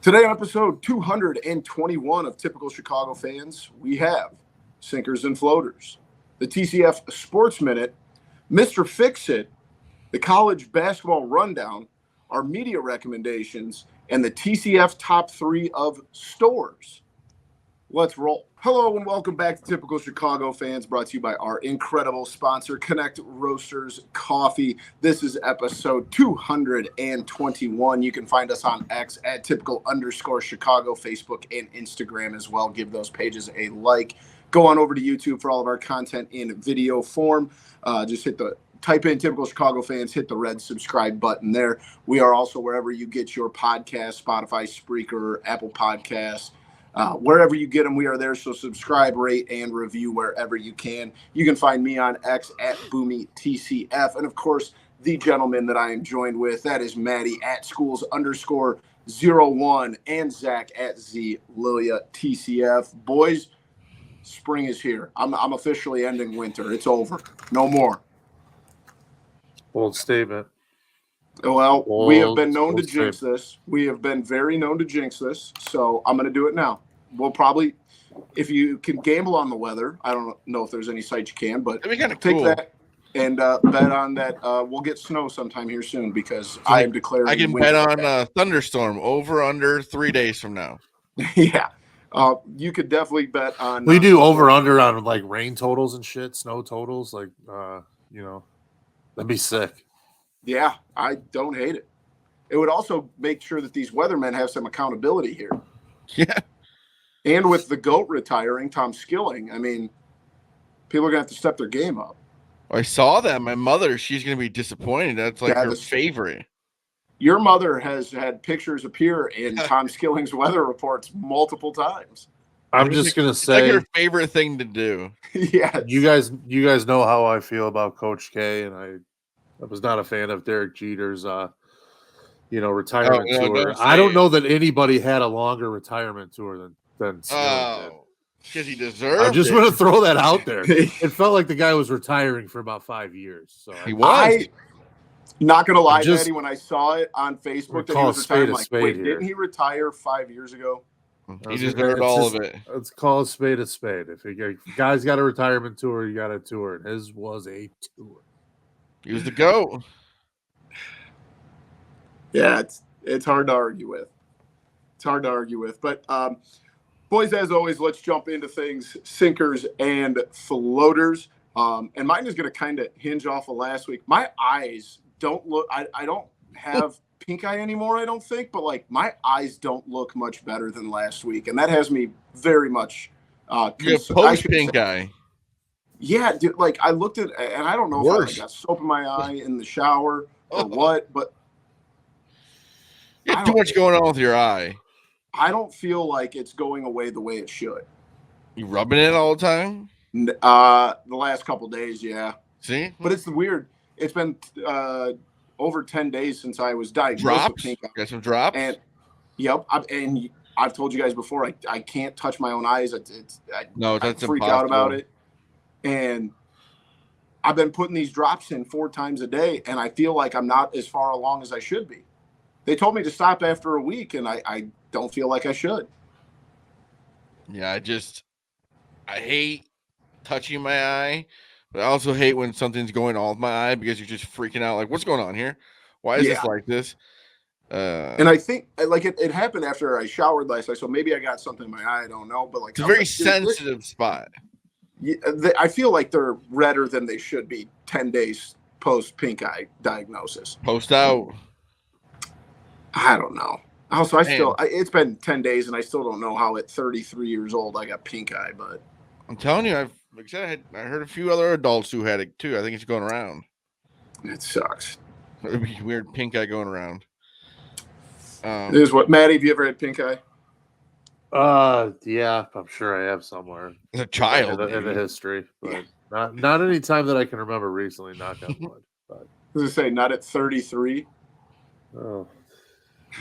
Today on episode 221 of Typical Chicago Fans, we have Sinkers and Floaters, the TCF Sports Minute, Mr. Fix-It, the college basketball rundown, our media recommendations, and the TCF top 3 of stores. Let's roll. Hello and welcome back to Typical Chicago Fans, brought to you by our incredible sponsor, Connect Roasters Coffee. This is episode 221. You can find us on X at typical_Chicago, Facebook and Instagram as well. Give those pages a like. Go on over to YouTube for all of our content in video form. Just type in Typical Chicago Fans, hit the red subscribe button there. We are also wherever you get your podcast, Spotify, Spreaker, Apple Podcasts. Wherever you get them, we are there. So subscribe, rate, and review wherever you can. You can find me on X at BoomyTCF. And, of course, the gentleman that I am joined with, that is Maddie at schools_01 and Zach at ZLiliaTCF. Boys, spring is here. I'm officially ending winter. It's over. No more. Bold statement. Well, we have been known to jinx this. We have been very known to jinx this, so I'm going to do it now. We'll probably, if you can gamble on the weather, I don't know if there's any sites you can, but take that and bet on that. We'll get snow sometime here soon because I am declaring. I can bet on a thunderstorm over under 3 days from now. Yeah. You could definitely bet on. We do over under on like rain totals and shit, snow totals. Like, that'd be sick. Yeah, I don't hate it. It would also make sure that these weathermen have some accountability here. Yeah. And with the GOAT retiring, Tom Skilling, I mean, people are going to have to step their game up. I saw that. My mother, she's going to be disappointed. That's like her favorite. Your mother has had pictures appear in Tom Skilling's weather reports multiple times. I'm just going to say. Like her favorite thing to do. Yeah. You guys know how I feel about Coach K, and I was not a fan of Derek Jeter's, retirement tour. I don't know that anybody had a longer retirement tour than Skilling did. Because he deserved it. I just want to throw that out there. It felt like the guy was retiring for about 5 years. So he was. Not going to lie, Maddie, when I saw it on Facebook that he was retiring, I'm like, wait, here. Didn't he retire 5 years ago? He deserved all of it. Let's call a spade a spade. If a guy's got a retirement tour, you got a tour. And his was a tour. He was the GOAT. Yeah, it's hard to argue with. It's hard to argue with. But, boys, as always, let's jump into things, sinkers and floaters. And mine is going to kind of hinge off of last week. My eyes don't look – I don't have pink eye anymore, I don't think. But, like, my eyes don't look much better than last week. And that has me very much you have post-pink eye. Yeah, dude, like I looked at, and I don't know if I got soap in my eye in the shower or what, but you have too much going on with your eye. I don't feel like it's going away the way it should. You rubbing it all the time? The last couple days, yeah. See? But it's weird. It's been over 10 days since I was diagnosed with pink eye. Got some drops? And, yep, I've told you guys before, I can't touch my own eyes. I freak out about it. And I've been putting these drops in 4 times a day, and I feel like I'm not as far along as I should be. They told me to stop after a week, and I don't feel like I should. Yeah, I hate touching my eye, but I also hate when something's going on with my eye because you're just freaking out. Like, what's going on here? Why is this like this? And I think like it happened after I showered last night, so maybe I got something in my eye. I don't know, but like it's a very sensitive spot. Yeah, I feel like they're redder than they should be 10 days post pink eye diagnosis. Post out. I don't know. Also, it's been 10 days and I still don't know how at 33 years old I got pink eye, but I'm telling you, I heard a few other adults who had it too. I think it's going around. It sucks. It'd be weird pink eye going around. This is what Maddie, have you ever had pink eye? Yeah, I'm sure I have somewhere. As a child in the history, but not any time that I can remember recently. Knock on wood. But I was gonna say not at 33. Oh,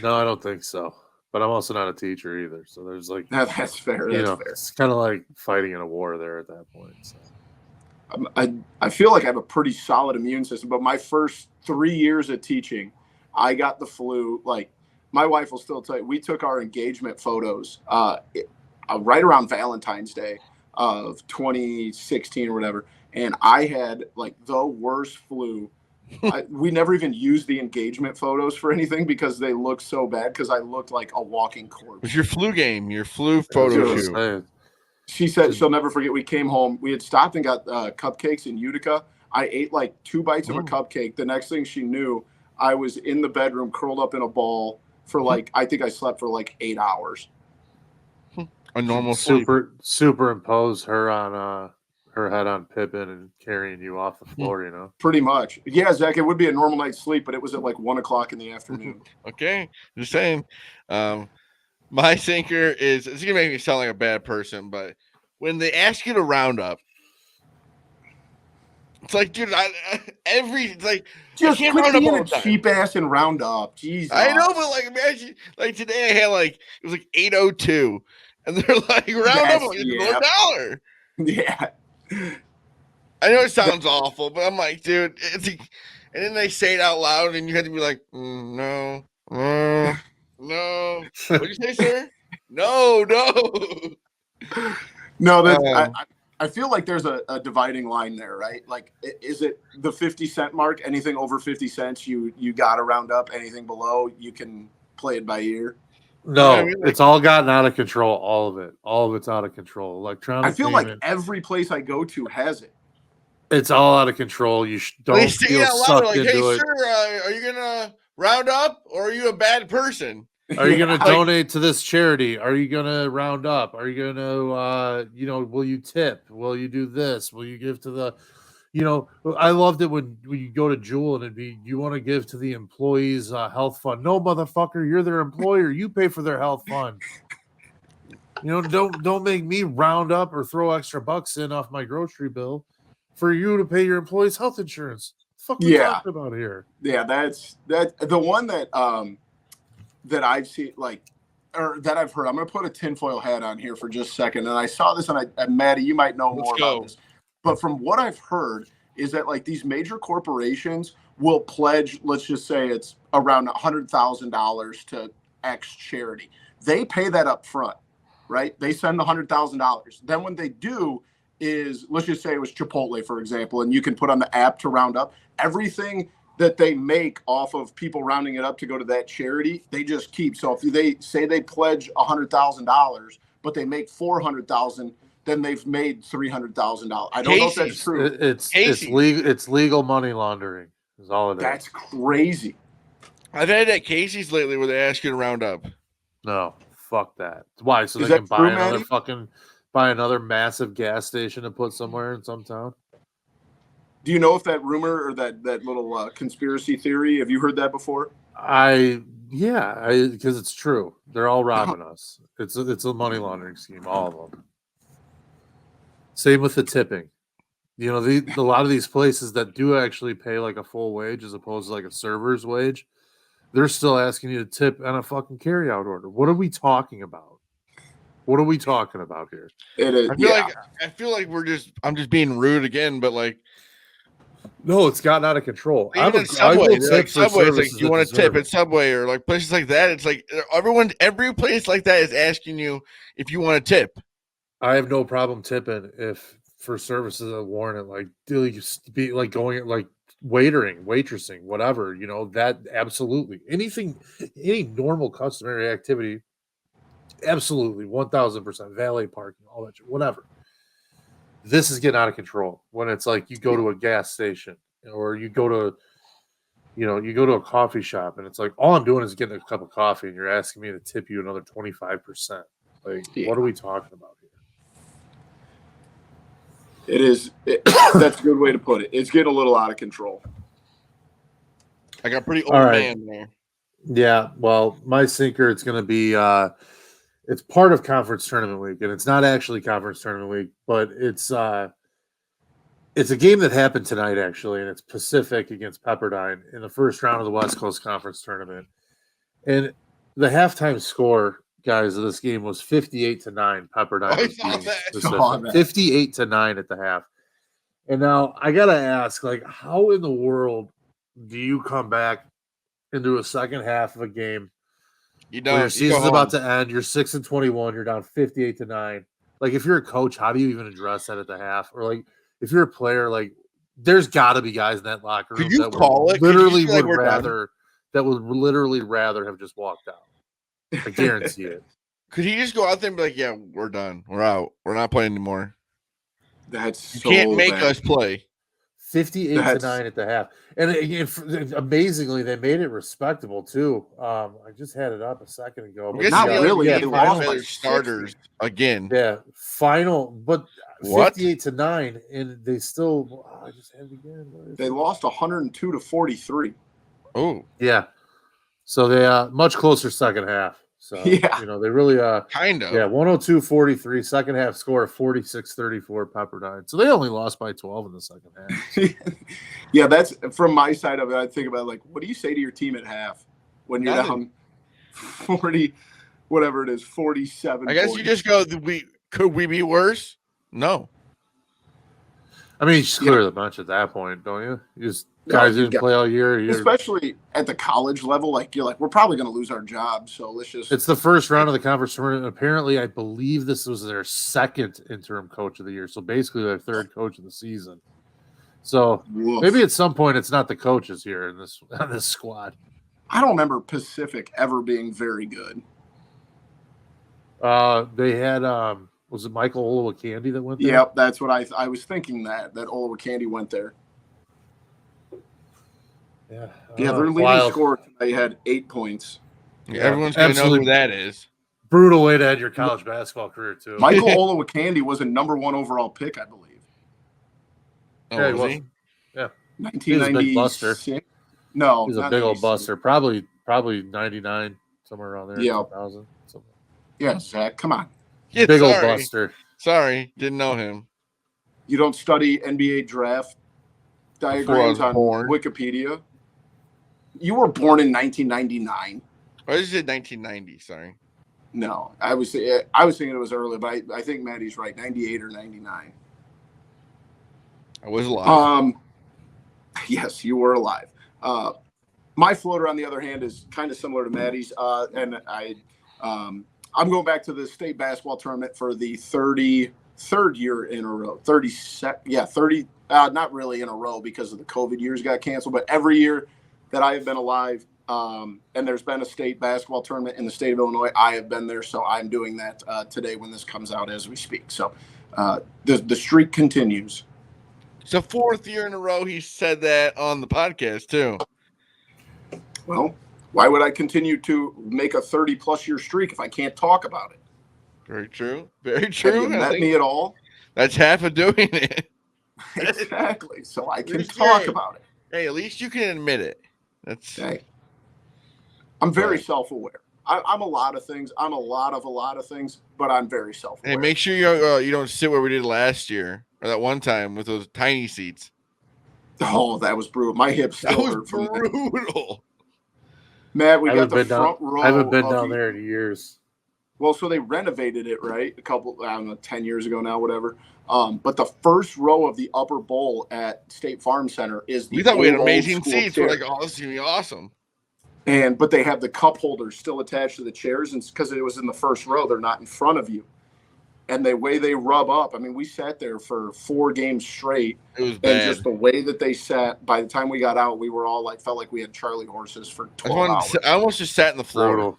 no, I don't think so. But I'm also not a teacher either, so there's like that's fair. That's fair. It's kind of like fighting in a war there at that point. So. I feel like I have a pretty solid immune system, but my first 3 years of teaching, I got the flu like my wife will still tell you, we took our engagement photos right around Valentine's Day of 2016 or whatever. And I had like the worst flu. We never even used the engagement photos for anything because they looked so bad because I looked like a walking corpse. It was your flu game, your flu photo shoot. She said she'll never forget. We came home. We had stopped and got cupcakes in Utica. I ate like 2 bites of a cupcake. The next thing she knew, I was in the bedroom curled up in a ball for like, I think I slept for like 8 hours. A normal sleep. Superimpose her on her head on Pippin and carrying you off the floor, you know? Pretty much. Yeah, Zach, it would be a normal night's sleep, but it was at like 1 o'clock in the afternoon. Okay. Just saying. My sinker is, it's going to make me sound like a bad person, but when they ask you to round up, it's like, dude, just quit being a cheap ass and round up. Jesus. I know, but like, imagine, like today I had like, it was like 8:02, and they're like, round up like $1. Yeah. I know it sounds awful, but I'm like, dude, it's like, and then they say it out loud, and you have to be like, no. What'd you say, sir? No. No, that's I feel like there's a dividing line there, right? Like, is it the 50-cent mark? Anything over 50 cents, you got to round up. Anything below, you can play it by ear. No, I mean, like, it's all gotten out of control. All of it's out of control. Electronic. I feel like every place I go to has it. It's all out of control. You don't feel sucked like, into hey, it. Sir, are you gonna round up, or are you a bad person? Are you going to donate to this charity? Are you going to round up? Are you going to, will you tip? Will you do this? Will you give to the, I loved it when you go to Jewel and it'd be, you want to give to the employees' health fund. No, motherfucker, you're their employer. You pay for their health fund. Don't make me round up or throw extra bucks in off my grocery bill for you to pay your employees' health insurance. What the fuck are we talking about here? Yeah, that's the one that I've seen, or that I've heard. I'm going to put a tinfoil hat on here for just a second. And I saw this, and Maddie, you might know more about this. But from what I've heard is that like these major corporations will pledge, let's just say it's around $100,000 to X charity. They pay that up front, right? They send $100,000. Then when they do is, let's just say it was Chipotle, for example, and you can put on the app to round up everything that they make off of people rounding it up to go to that charity, they just keep. So if they say they pledge $100,000, but they make $400,000, then they've made $300,000. I don't know if that's true. It's legal money laundering. Is all it is. That's crazy. I've had at Casey's lately where they ask you to round up. No, fuck that. Why? So they can buy another massive gas station to put somewhere in some town. Do you know if that rumor or that little conspiracy theory, have you heard that before? Because it's true. They're all robbing us. It's a money laundering scheme, all of them. Same with the tipping. A lot of these places that do actually pay like a full wage as opposed to like a server's wage, they're still asking you to tip on a fucking carryout order. What are we talking about? What are we talking about here? It is. I feel like I'm just being rude again, but like. No, it's gotten out of control. Even Subway, Subway, it's like, you want to tip at Subway or like places like that. It's like every place like that is asking you if you want to tip. I have no problem tipping if for services that warrant it, like be like going like waitering, waitressing, whatever. That absolutely any normal customary activity, absolutely 1,000%. Valet parking, all that, whatever. This is getting out of control when it's like you go to a gas station or you go to a coffee shop and it's like all I'm doing is getting a cup of coffee and you're asking me to tip you another 25%. What are we talking about here? It is. That's a good way to put it. It's getting a little out of control. I got pretty old man there. Yeah. Well, my sinker, it's going to be it's part of conference tournament week, and it's not actually conference tournament week, but it's a game that happened tonight actually, and it's Pacific against Pepperdine in the first round of the West Coast Conference tournament. And the halftime score, guys, of this game was 58-9. Pepperdine was 58-9 at the half. And now I gotta ask, like, how in the world do you come back into a second half of a game When your season's about to end, you're 6-21, you're down 58-9. Like, if you're a coach, how do you even address that at the half? Or like, if you're a player, like, there's got to be guys in that locker room that would literally rather have just walked out. I guarantee it. Could he just go out there and be like, "Yeah, we're done. We're out. We're not playing anymore." That's you can't make us play. 58-9 at the half, and amazingly, they made it respectable too. I just had it up a second ago, but not really. They lost by starters again. Yeah, final, but 58-9, and they still. I just had it again. They lost 102-43. Oh, yeah. So they much closer second half. So yeah, they really kind of 102-43. Second half score of 46-34 Pepperdine. So they only lost by 12 in the second half. Yeah, that's from my side of it. I think about like, what do you say to your team at half when you're down 40, whatever it is, 47? I guess 40. you just go. Could we be worse? No. I mean, you just clear the bench at that point, don't you? You just guys didn't play all year. Especially at the college level, like you're like, we're probably going to lose our job, so let's just. It's the first round of the conference tournament. Apparently, I believe this was their second interim coach of the year, so basically their third coach of the season. So maybe at some point it's not the coaches here in this squad. I don't remember Pacific ever being very good. They had was it Michael Olowokandi that went there? Yep, that's what I was thinking that Olowokandi went there. Yeah, their leading scorer today had 8 points. Yeah, everyone's going to know who that is. Brutal way to end your college basketball career, too. Michael Olowokandi was a number 1 overall pick, I believe. Oh, was he? Yeah. 1996. He was a big buster. No, he's a big old buster. Probably 99, somewhere around there. Yeah. 2000. Yeah, Zach, come on. Yeah, big old buster. Sorry, didn't know him. You don't study NBA draft diagrams on Wikipedia? You were born in 1999. I just said 1990. Sorry. No, I was thinking it was early, but I think Maddie's right. 98 or 99. I was alive. Yes, you were alive. My floater, on the other hand, is kind of similar to Maddie's, and I'm going back to the state basketball tournament for the 33rd year in a row. 30. Not really in a row because of the COVID years got canceled, but every year that I have been alive, and there's been a state basketball tournament in the state of Illinois, I have been there. So I'm doing that today when this comes out as we speak. So the streak continues. It's the 4th year in a row he said that on the podcast too. Well, why would I continue to make a 30-plus year streak if I can't talk about it? Very true. Very true. Have you met me at all? That's half of doing it. Exactly. So I can talk about it. Hey, at least you can admit it. That's. Hey, I'm very self-aware. I'm a lot of things. I'm a lot of things, but I'm very self-aware. Hey, make sure you don't sit where we did last year or that one time with those tiny seats. Oh, that was brutal. My hips still hurt from that. Brutal. Matt, we got the front row. I haven't been down there in years. Well, so they renovated it, right? A couple, 10 years ago now, whatever. But the first row of the upper bowl at State Farm Center is the. We thought we had amazing seats. We're like, oh, this is gonna be awesome. But they have the cup holders still attached to the chairs, and because it was in the first row, they're not in front of you. And the way they rub up, I mean, we sat there for 4 games straight. It was bad. And just the way that they sat, by the time we got out, we were all felt like we had Charlie horses for 12 hours. I almost just sat in the floor. Brutal.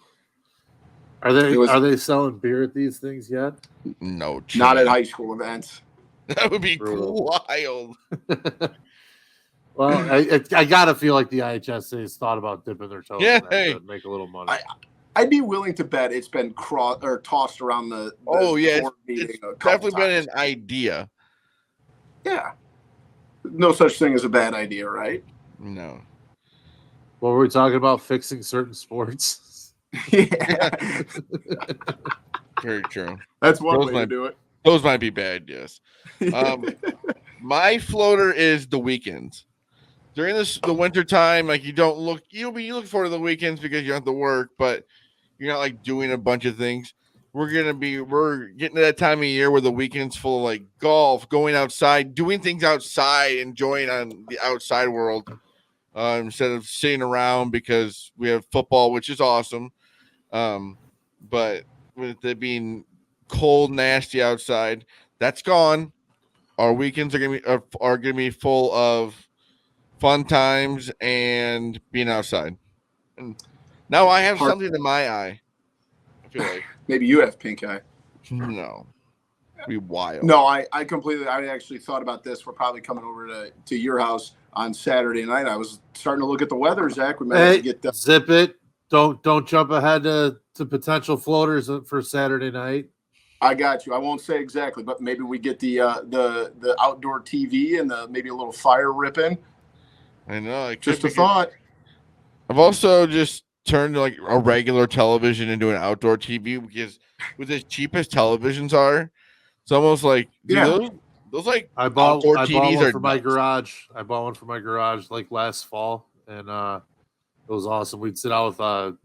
Are they selling beer at these things yet? No, not at high school events. That would be wild. Well, I gotta feel like the IHSA has thought about dipping their toes in that to make a little money. I'd be willing to bet it's been tossed around the it's definitely been an idea. Yeah, no such thing as a bad idea, right? No. What were we talking about? Fixing certain sports. Yeah. Very true. That's one way to do it. Those might be bad, yes. My floater is the weekends. During the winter time, you'll be looking forward to the weekends because you don't have to work, but you're not doing a bunch of things. We're getting to that time of year where the weekend's full of golf, going outside, doing things outside, enjoying on the outside world, instead of sitting around because we have football, which is awesome. But with it being cold, nasty outside, that's gone. Our weekends are gonna be full of fun times and being outside. And now I have something in my eye. I feel like maybe you have pink eye. no, be wild. No, I actually thought about this. We're probably coming over to your house on Saturday night. I was starting to look at the weather, Zach. We might have to get zip it. Don't jump ahead to potential floaters for Saturday night. I got you. I won't say exactly, but maybe we get the outdoor TV and maybe a little fire ripping. I know. Just a thought. I've also just turned like a regular television into an outdoor TV because with as cheap as televisions are, it's almost like those like I bought TVs one are for my garage. I bought one for my garage like last fall, and it was awesome. We'd sit out with the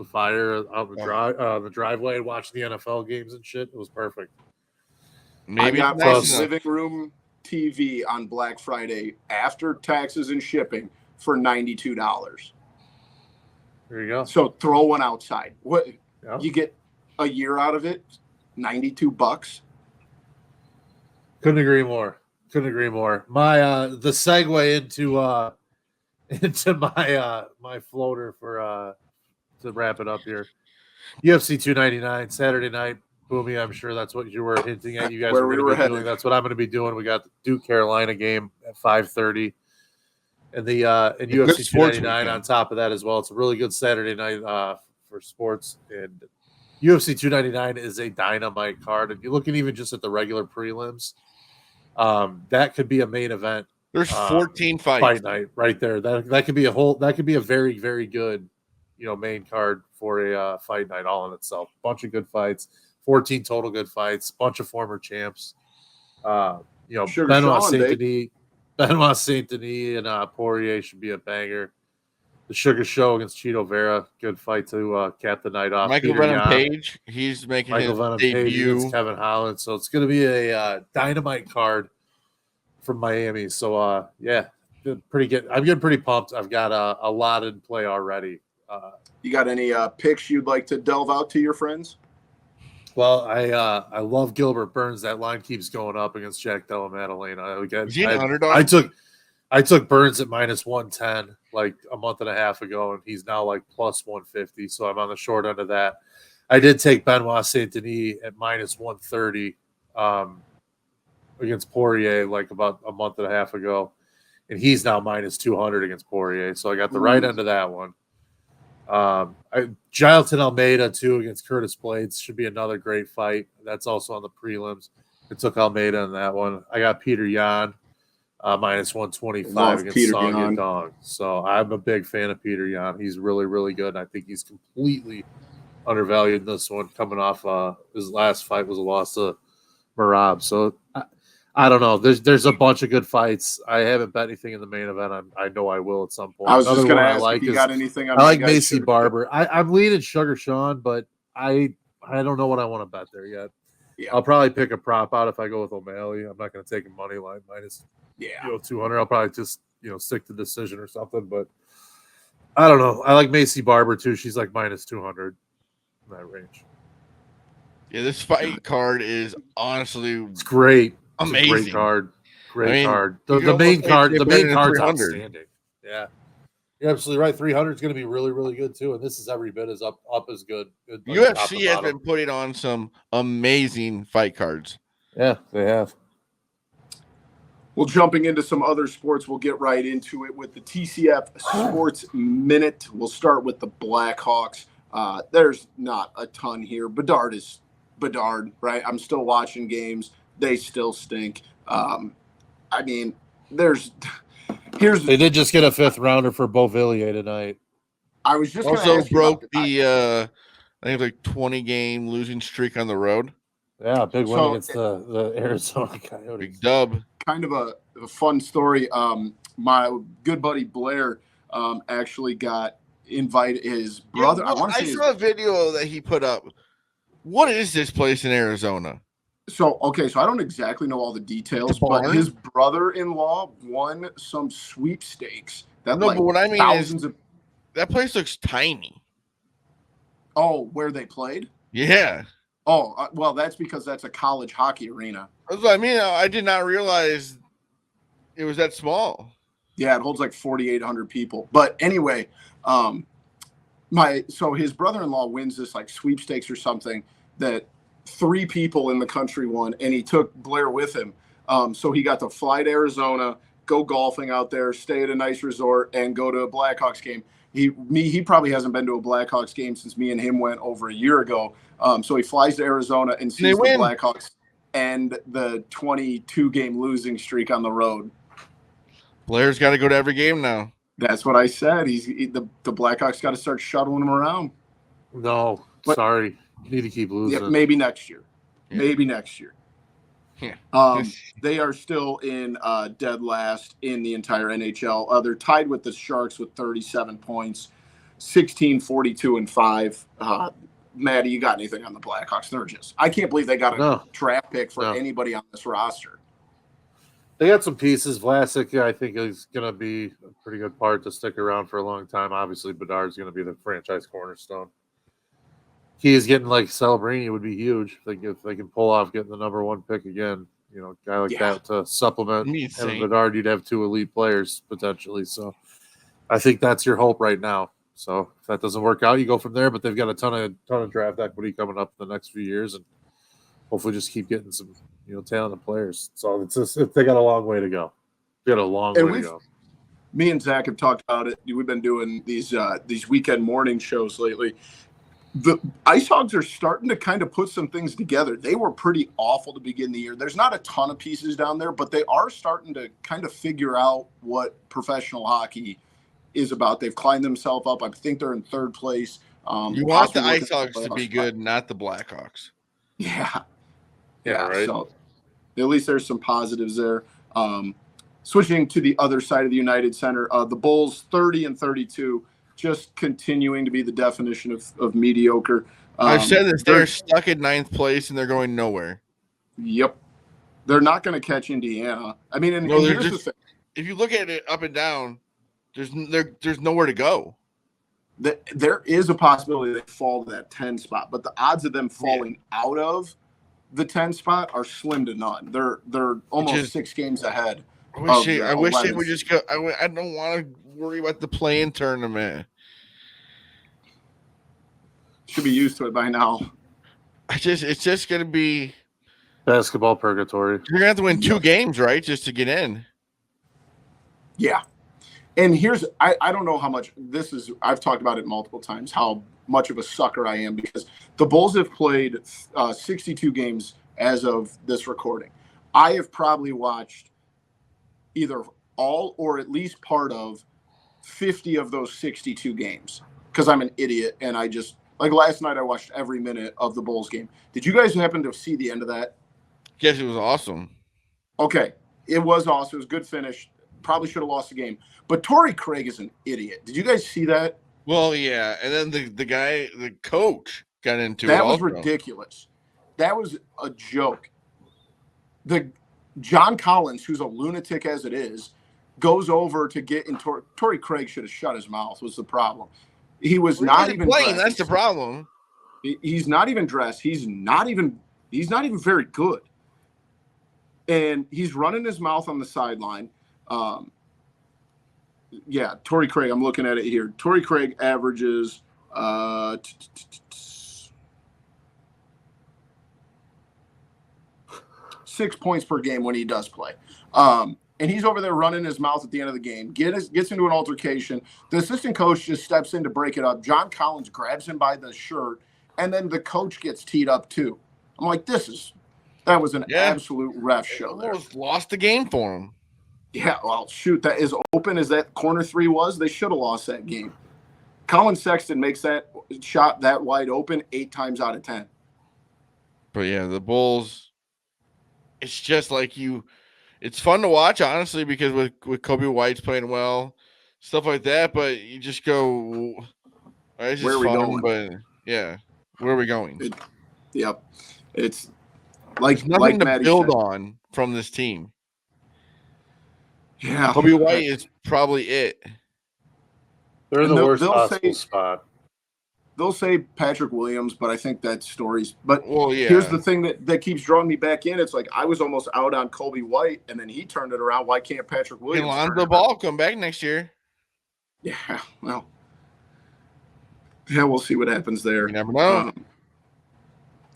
fire out the driveway and watch the NFL games and shit. It was perfect. Maybe I got my living room TV on Black Friday after taxes and shipping for $92. There you go. So throw one outside. What you get a year out of it? $92. Couldn't agree more. My the segue into my floater for to wrap it up here. UFC 299 Saturday night. Boomy, I'm sure that's what you were hinting at. You guys were going to be doing. That's what I'm going to be doing. We got the Duke Carolina game at 5:30, and the and UFC 299 on top of that as well. It's a really good Saturday night for sports, and UFC 299 is a dynamite card. If you're looking even just at the regular prelims, that could be a main event. There's 14 fights. Fight night right there. That could be a very, very good, main card for a fight night all in itself. Bunch of good fights, 14 total good fights, bunch of former champs. Benoit Saint Denis and Poirier should be a banger. The Sugar Show against Chito Vera, good fight to cap the night off. Michael Venom Page, he's making his debut against Kevin Holland, so it's going to be a dynamite card from Miami. So pretty good. I'm getting pretty pumped. I've got a lot in play already. You got any picks you'd like to delve out to your friends? Well, I love Gilbert Burns. That line keeps going up against Jack Della Maddalena. Is he an underdog? I took Burns at minus 110 like a month and a half ago, and he's now like plus 150. So I'm on the short end of that. I did take Benoit Saint Denis at minus 130 against Poirier like about a month and a half ago, and he's now minus 200 against Poirier. So I got the right end of that one. Jaylon Almeida too against Curtis Blades should be another great fight. That's also on the prelims. I took Almeida in that one. I got Peter Yan minus 125 against Song Yadong. So I'm a big fan of Peter Yan. He's really, really good. And I think he's completely undervalued in this one. Coming off his last fight was a loss to Merab. So I don't know. There's a bunch of good fights. I haven't bet anything in the main event. I know I will at some point. I was just going to ask if you got anything on I like Macy Barber. I'm leaning Sugar Sean, but I don't know what I want to bet there yet. Yeah. I'll probably pick a prop out if I go with O'Malley. I'm not going to take a money line minus 200. I'll probably just stick to decision or something. But I don't know. I like Macy Barber too. She's like minus 200 in that range. Yeah, this fight card is honestly it's great. Amazing. Great card. Card. The main card's outstanding. Yeah. You're absolutely right. 300 is going to be really, really good too. And this is every bit as up as good. UFC has been putting on some amazing fight cards. Yeah, they have. Well, jumping into some other sports, we'll get right into it with the TCF Sports Minute. We'll start with the Blackhawks. There's not a ton here. Bedard is Bedard, right? I'm still watching games. They still stink. They did just get a 5th rounder for Beauvillier tonight. I was just also broke the I think like 20-game losing streak on the road. Yeah, big win against the Arizona Coyotes. Big dub. Kind of a fun story. My good buddy Blair actually got invited. His brother. I saw a video that he put up. What is this place in Arizona? So I don't exactly know all the details, but his brother-in-law won some sweepstakes. But what I mean is that place looks tiny. Oh, where they played? Yeah. Oh, well, that's because that's a college hockey arena. That's what I mean. I did not realize it was that small. Yeah, it holds like 4,800 people. But anyway, so his brother-in-law wins this like sweepstakes or something that 3 people in the country won, and he took Blair with him. So he got to fly to Arizona, go golfing out there, stay at a nice resort, and go to a Blackhawks game. He probably hasn't been to a Blackhawks game since me and him went over a year ago. So he flies to Arizona and sees the Blackhawks end the 22-game losing streak on the road. Blair's got to go to every game now. That's what I said. The Blackhawks got to start shuttling him around. No, sorry. You need to keep losing. Yeah, maybe next year. Yeah. Maybe next year. Yeah. They are still in dead last in the entire NHL. They're tied with the Sharks with 37 points, 16, 42, and 5. Maddie, you got anything on the Blackhawks? I can't believe they got a draft pick for anybody on this roster. They got some pieces. Vlasic, I think, is going to be a pretty good part to stick around for a long time. Obviously, Bedard's going to be the franchise cornerstone. He is getting like Celebrini would be huge if they can pull off getting the number 1 pick again. You know, a guy like that to supplement Evan Bedard, you'd have 2 elite players potentially. So I think that's your hope right now. So if that doesn't work out, you go from there. But they've got a ton of draft equity coming up in the next few years, and hopefully just keep getting some talented players. So it's just they got a long way to go. They got a long way to go. Me and Zach have talked about it. We've been doing these weekend morning shows lately. The Ice Hogs are starting to kind of put some things together. They were pretty awful to begin the year. There's not a ton of pieces down there, but they are starting to kind of figure out what professional hockey is about. They've climbed themselves up. I think they're in 3rd place. You want the Ice Hogs to be good, not the Blackhawks. Yeah. Yeah, right. So at least there's some positives there. Switching to the other side of the United Center, the Bulls 30 and 32. Just continuing to be the definition of mediocre. I've said this. They're stuck at 9th place, and they're going nowhere. Yep. They're not going to catch Indiana. I mean, here's the thing. If you look at it up and down, there's nowhere to go. There is a possibility they fall to that 10 spot, but the odds of them falling out of the 10 spot are slim to none. They're almost 6 games ahead. I wish they would just go. I don't want to worry about the play-in tournament. Should be used to it by now. It's just gonna be basketball purgatory. You're gonna have to win 2 games, right, just to get in. Yeah, and I don't know how much this is. I've talked about it multiple times. How much of a sucker I am because the Bulls have played 62 games as of this recording. I have probably watched either all or at least part of 50 of those 62 games because I'm an idiot and I just like last night I watched every minute of the Bulls game. Did you guys happen to see the end of that? Yes, it was awesome. Okay, it was awesome. It was a good finish. Probably should have lost the game. But Torrey Craig is an idiot. Did you guys see that? Well, yeah, and then the coach got into that it. That was ridiculous. That was a joke. The John Collins, who's a lunatic as it is, goes over to get in. Torrey Craig should have shut his mouth. Was the problem? He was not even playing. Dressed. That's the problem. He's not even dressed. He's not even very good. And he's running his mouth on the sideline. Yeah, Torrey Craig. I'm looking at it here. Torrey Craig averages 6 points per game when he does play. And he's over there running his mouth at the end of the game, gets into an altercation. The assistant coach just steps in to break it up. John Collins grabs him by the shirt, and then the coach gets teed up too. I'm like, that was an absolute ref show there. Almost lost the game for him. Yeah, well, shoot, that as open as that corner 3 was, they should have lost that game. Colin Sexton makes that shot that wide open 8 times out of 10. But yeah, the Bulls, it's just like it's fun to watch, honestly, because with Kobe White's playing well, stuff like that, but you just go, it's where are we fun, going? But yeah, where are we going? Yep. It's like nothing to Maddie build said. on from this team. Yeah. Kobe White is probably it. They're in the worst possible spot. they'll say Patrick Williams, but I think that story's. But yeah. Here's the thing that keeps drawing me back in. It's like I was almost out on Colby White, and then he turned it around. Why can't Patrick Williams? Lonzo Ball come back next year? Yeah, well, yeah, we'll see what happens there. You never know.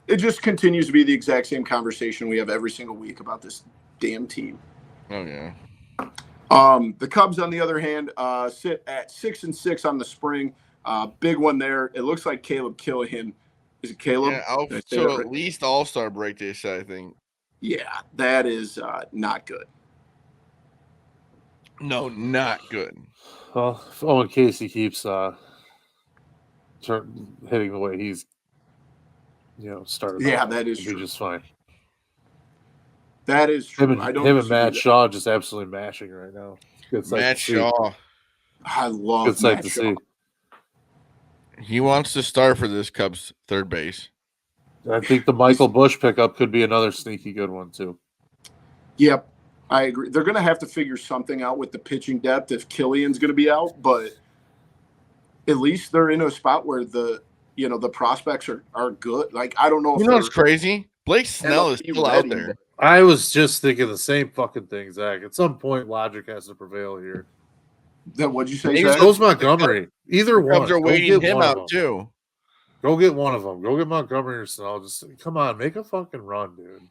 It just continues to be the exact same conversation we have every single week about this damn team. Oh yeah. The Cubs, on the other hand, sit at 6-6 on the spring. Big one there. It looks like Caleb Killian. Is it Caleb? Yeah, so at least All-Star break, they said, I think. Yeah, that is not good. No, not good. Well, if Owen Casey keeps hitting the way he's, started. Yeah, that is true. Just fine. That is true. Him and Matt Shaw just absolutely mashing right now. Matt Shaw. I love Good sight Matt to Shaw. see. He wants to start for this Cubs third base. I think the Michael Bush pickup could be another sneaky good one too. Yep, I agree. They're going to have to figure something out with the pitching depth if Killian's going to be out, but at least they're in a spot where the prospects are good. Like, I don't know. You know what's crazy? Blake Snell is still out there. I was just thinking the same fucking thing, Zach. At some point, logic has to prevail here. Then what'd you say, Zach? Goes Montgomery. Either one. Cubs are waiting him out too. Go get one of them. Go get Montgomery or Snell. Just come on, make a fucking run, dude.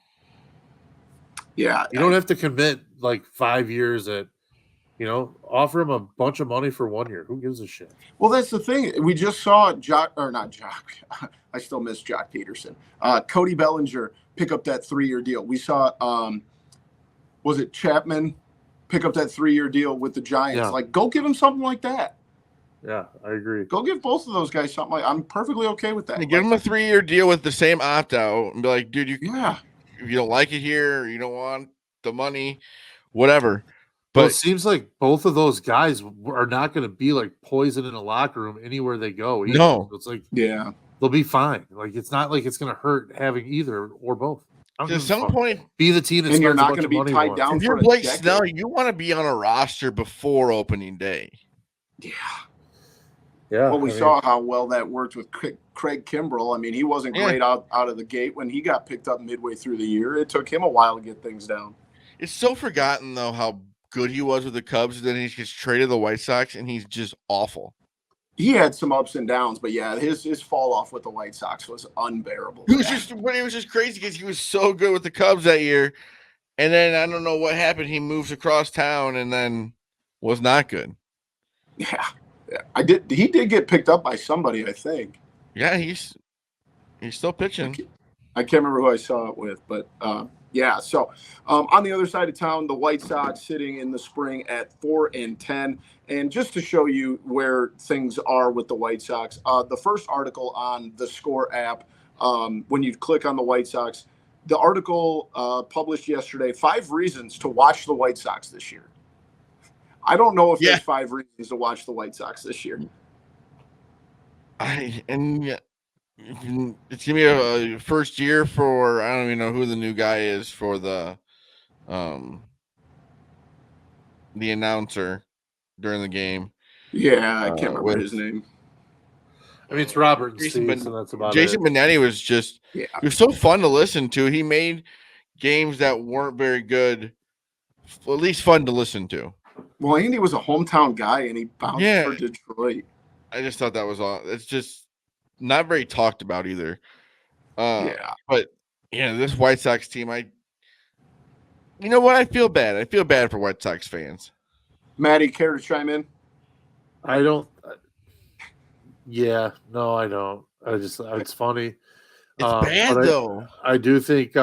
Yeah, you don't have to commit like 5 years at. Offer him a bunch of money for 1 year. Who gives a shit? Well, that's the thing. We just saw not Jock. I still miss Jock Peterson. Cody Bellinger pick up that 3-year deal. We saw, was it Chapman pick up that 3-year deal with the Giants? Yeah. Like, go give him something like that. Yeah, I agree. Go give both of those guys something like. I'm perfectly okay with that. Give him a 3-year deal with the same opt out and be like, dude, if you don't like it here, you don't want the money, whatever. But it seems like both of those guys are not going to be like poison in a locker room anywhere they go. Either. No, so it's like they'll be fine. Like it's not like it's going to hurt having either or both. At some point, be the team, and you're not going to be tied down. If you're Blake Snell, you want to be on a roster before opening day. Yeah. Well, we saw how well that worked with Craig Kimbrell. I mean, he wasn't great out of the gate when he got picked up midway through the year. It took him a while to get things down. It's so forgotten though how good he was with the Cubs, then he gets traded to the White Sox, and he's just awful. He had some ups and downs, but yeah, his fall off with the White Sox was unbearable. It was just crazy because he was so good with the Cubs that year, and then I don't know what happened. He moves across town and then was not good. Yeah. He did get picked up by somebody, I think. Yeah, he's still pitching. I can't remember who I saw it with, but yeah. So on the other side of town, the White Sox sitting in the spring at 4-10. And just to show you where things are with the White Sox, the first article on the Score app, when you click on the White Sox, the article published yesterday, 5 reasons to watch the White Sox this year. I don't know if there's 5 reasons to watch the White Sox this year. It's gonna be a first year for, I don't even know who the new guy is for the announcer during the game. Yeah, I can't remember his name. I mean, it's Robert and Steve, so that's about Jason Benetti was just he was so fun to listen to. He made games that weren't very good at least fun to listen to. Well, Andy was a hometown guy, and he bounced for Detroit. I just thought that was all. It's just not very talked about either. But this White Sox team, you know what? I feel bad. I feel bad for White Sox fans. Maddie, care to chime in? I don't. No, I don't. It's funny. It's bad though. I do think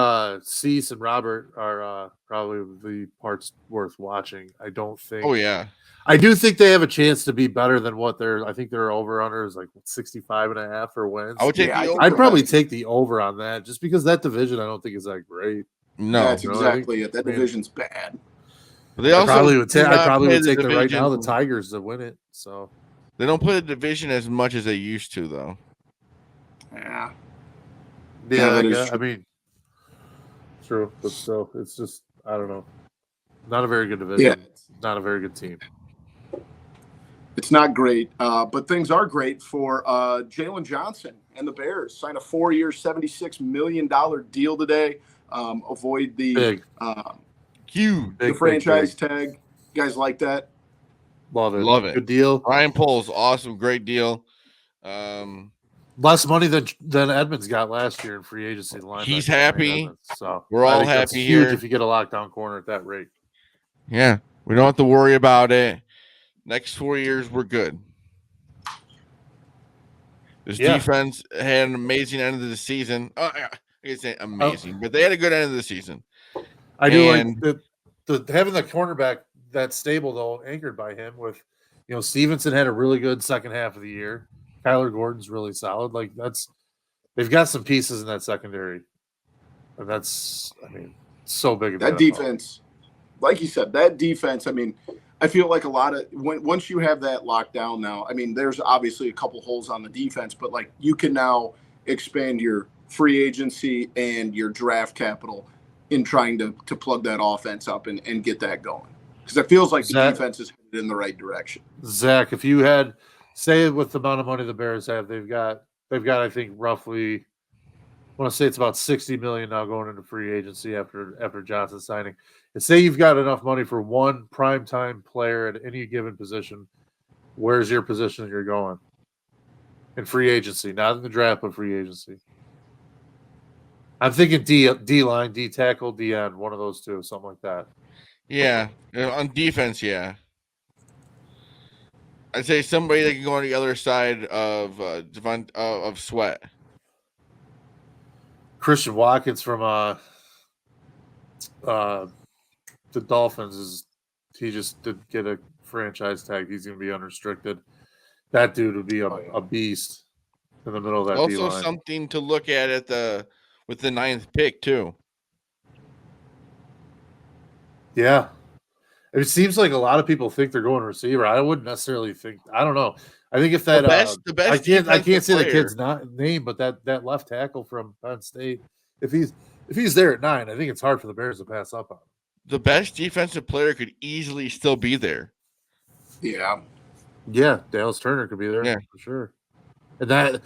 Cease and Robert are probably the parts worth watching. I don't think. Oh yeah. I do think they have a chance to be better than what they're. I think their over/under is like 65.5 for wins. I would take. I'd probably take the over on that, just because that division I don't think is that great. No, that's exactly it. That division's bad. But they also I probably would take right now the Tigers to win it. So they don't play the division as much as they used to, though. Yeah. Yeah, I mean, true, but still, it's just not a very good division. Yeah. Not a very good team. It's not great, but things are great for Jaylon Johnson and the Bears. Signed a 4-year, $76 million deal today. Avoid the huge, the franchise tag. You guys like that? Love it. Love it. Good deal. Ryan Poles, awesome, great deal. Less money than Edmonds got last year in free agency. He's happy. So we're all happy huge here. If you get a lockdown corner at that rate. Yeah, we don't have to worry about it. Next 4 years, we're good. This defense had an amazing end of the season. I can say amazing, but they had a good end of the season. I do like the having the cornerback that's stable though, anchored by him. With Stevenson had a really good second half of the year. Kyler Gordon's really solid. Like they've got some pieces in that secondary, and that's so big. That defense, like you said, that defense. I feel like a lot of once you have that locked down now, there's obviously a couple holes on the defense, but like you can now expand your free agency and your draft capital in trying to plug that offense up and get that going. Because it feels like the defense is headed in the right direction. Zach, if you had, say with the amount of money the Bears have, they've got I think roughly, I want to say it's about $60 million now going into free agency after Johnson signing. And say you've got enough money for one primetime player at any given position, where's your position that you're going in free agency? Not in the draft, but free agency. I'm thinking D line, D tackle, D end, one of those two, something like that. Yeah, on defense, yeah. I'd say somebody that can go on the other side of of Sweat. Christian Watkins from the Dolphins he just did get a franchise tag. He's going to be unrestricted. That dude would be a beast in the middle of that Also, D-line. Something to look at with the 9th pick too. Yeah, it seems like a lot of people think they're going receiver. I wouldn't necessarily think. I don't know. I think if that the best I can't say the kid's name, but that left tackle from Penn State, if he's there at 9, I think it's hard for the Bears to pass up on him. The best defensive player could easily still be there. Yeah, Dallas Turner could be there for sure. And that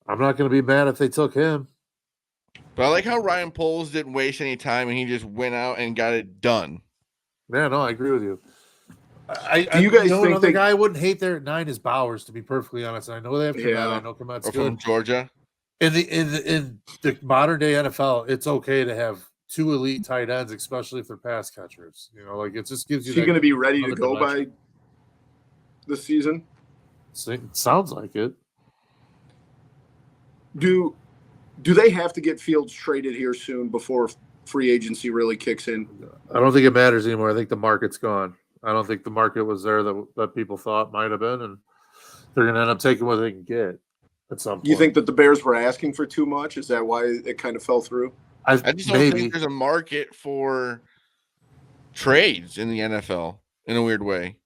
I'm not going to be mad if they took him. But I like how Ryan Poles didn't waste any time and he just went out and got it done. Yeah, no, I agree with you. Do you guys think the guy I wouldn't hate there at 9 is Bowers, to be perfectly honest. I know they have Komet. I know Komet's good. From Georgia. In the modern day NFL, it's okay to have 2 elite tight ends, especially if they're pass catchers. It just gives you. Is he going to be ready to go by this season? It sounds like it. Do they have to get Fields traded here soon before free agency really kicks in? I don't think it matters anymore. I think the market's gone. I don't think the market was there that people thought might have been, and they're going to end up taking what they can get at some point. You think that the Bears were asking for too much? Is that why it kind of fell through? I just don't think there's a market for trades in the NFL in a weird way.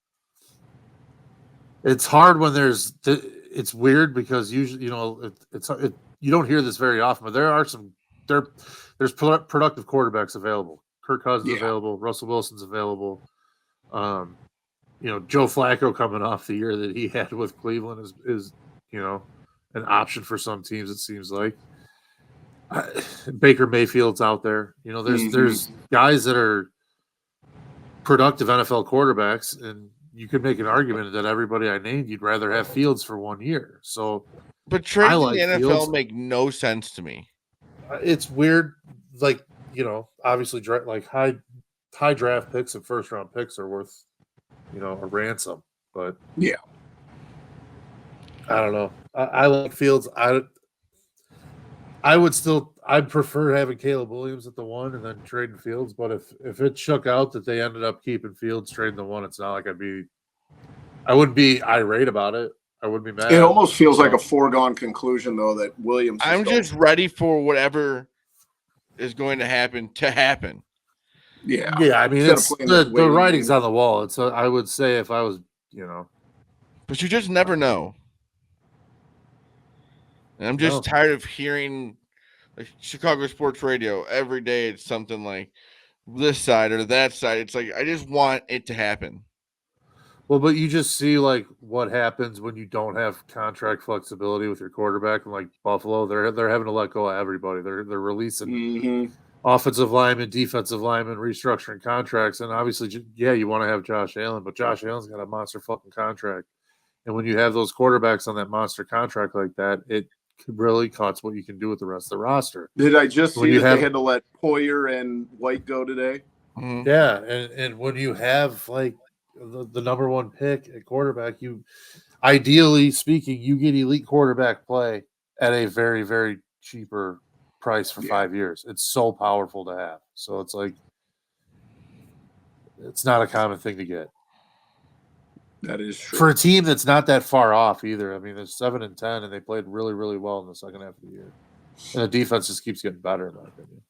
It's hard when it's weird because usually, you don't hear this very often, but there's productive quarterbacks available. Kirk Cousins available, Russell Wilson's available. Joe Flacco coming off the year that he had with Cleveland is an option for some teams, it seems like. Baker Mayfield's out there. There's guys that are productive NFL quarterbacks, and you could make an argument that everybody I named, you'd rather have Fields for 1 year. But trades in the NFL Fields make no sense to me. It's weird. Obviously, high draft picks and first round picks are worth, a ransom. But yeah, I don't know. I like Fields. I'd prefer having Caleb Williams at the 1 and then trading Fields. But if it shook out that they ended up keeping Fields, trading the 1, it's not like I wouldn't be irate about it. I wouldn't be mad. It almost feels like a foregone conclusion, though, that Williams. I'm just ready for whatever is going to happen. Yeah. Yeah, it's the writing's on the wall. I would say if I was, But you just never know. And I'm just tired of hearing Chicago sports radio every day. It's something like this side or that side. It's like I just want it to happen. Well, but you just see like what happens when you don't have contract flexibility with your quarterback, and like Buffalo, they're having to let go of everybody. They're releasing offensive linemen, defensive linemen, restructuring contracts, and obviously, yeah, you want to have Josh Allen, but Josh Allen's got a monster fucking contract, and when you have those quarterbacks on that monster contract like that, it really cuts what you can do with the rest of the roster. Did I just see that they had to let Poyer and White go today? Mm-hmm. Yeah, and when you have like the number one pick at quarterback, you ideally speaking, you get elite quarterback play at a very, very cheaper price for 5 years. It's so powerful to have. So it's like it's not a common thing to get. That is true. For a team that's not that far off either. I mean, they're 7-10 and they played really, really well in the second half of the year. And the defense just keeps getting better, in my opinion.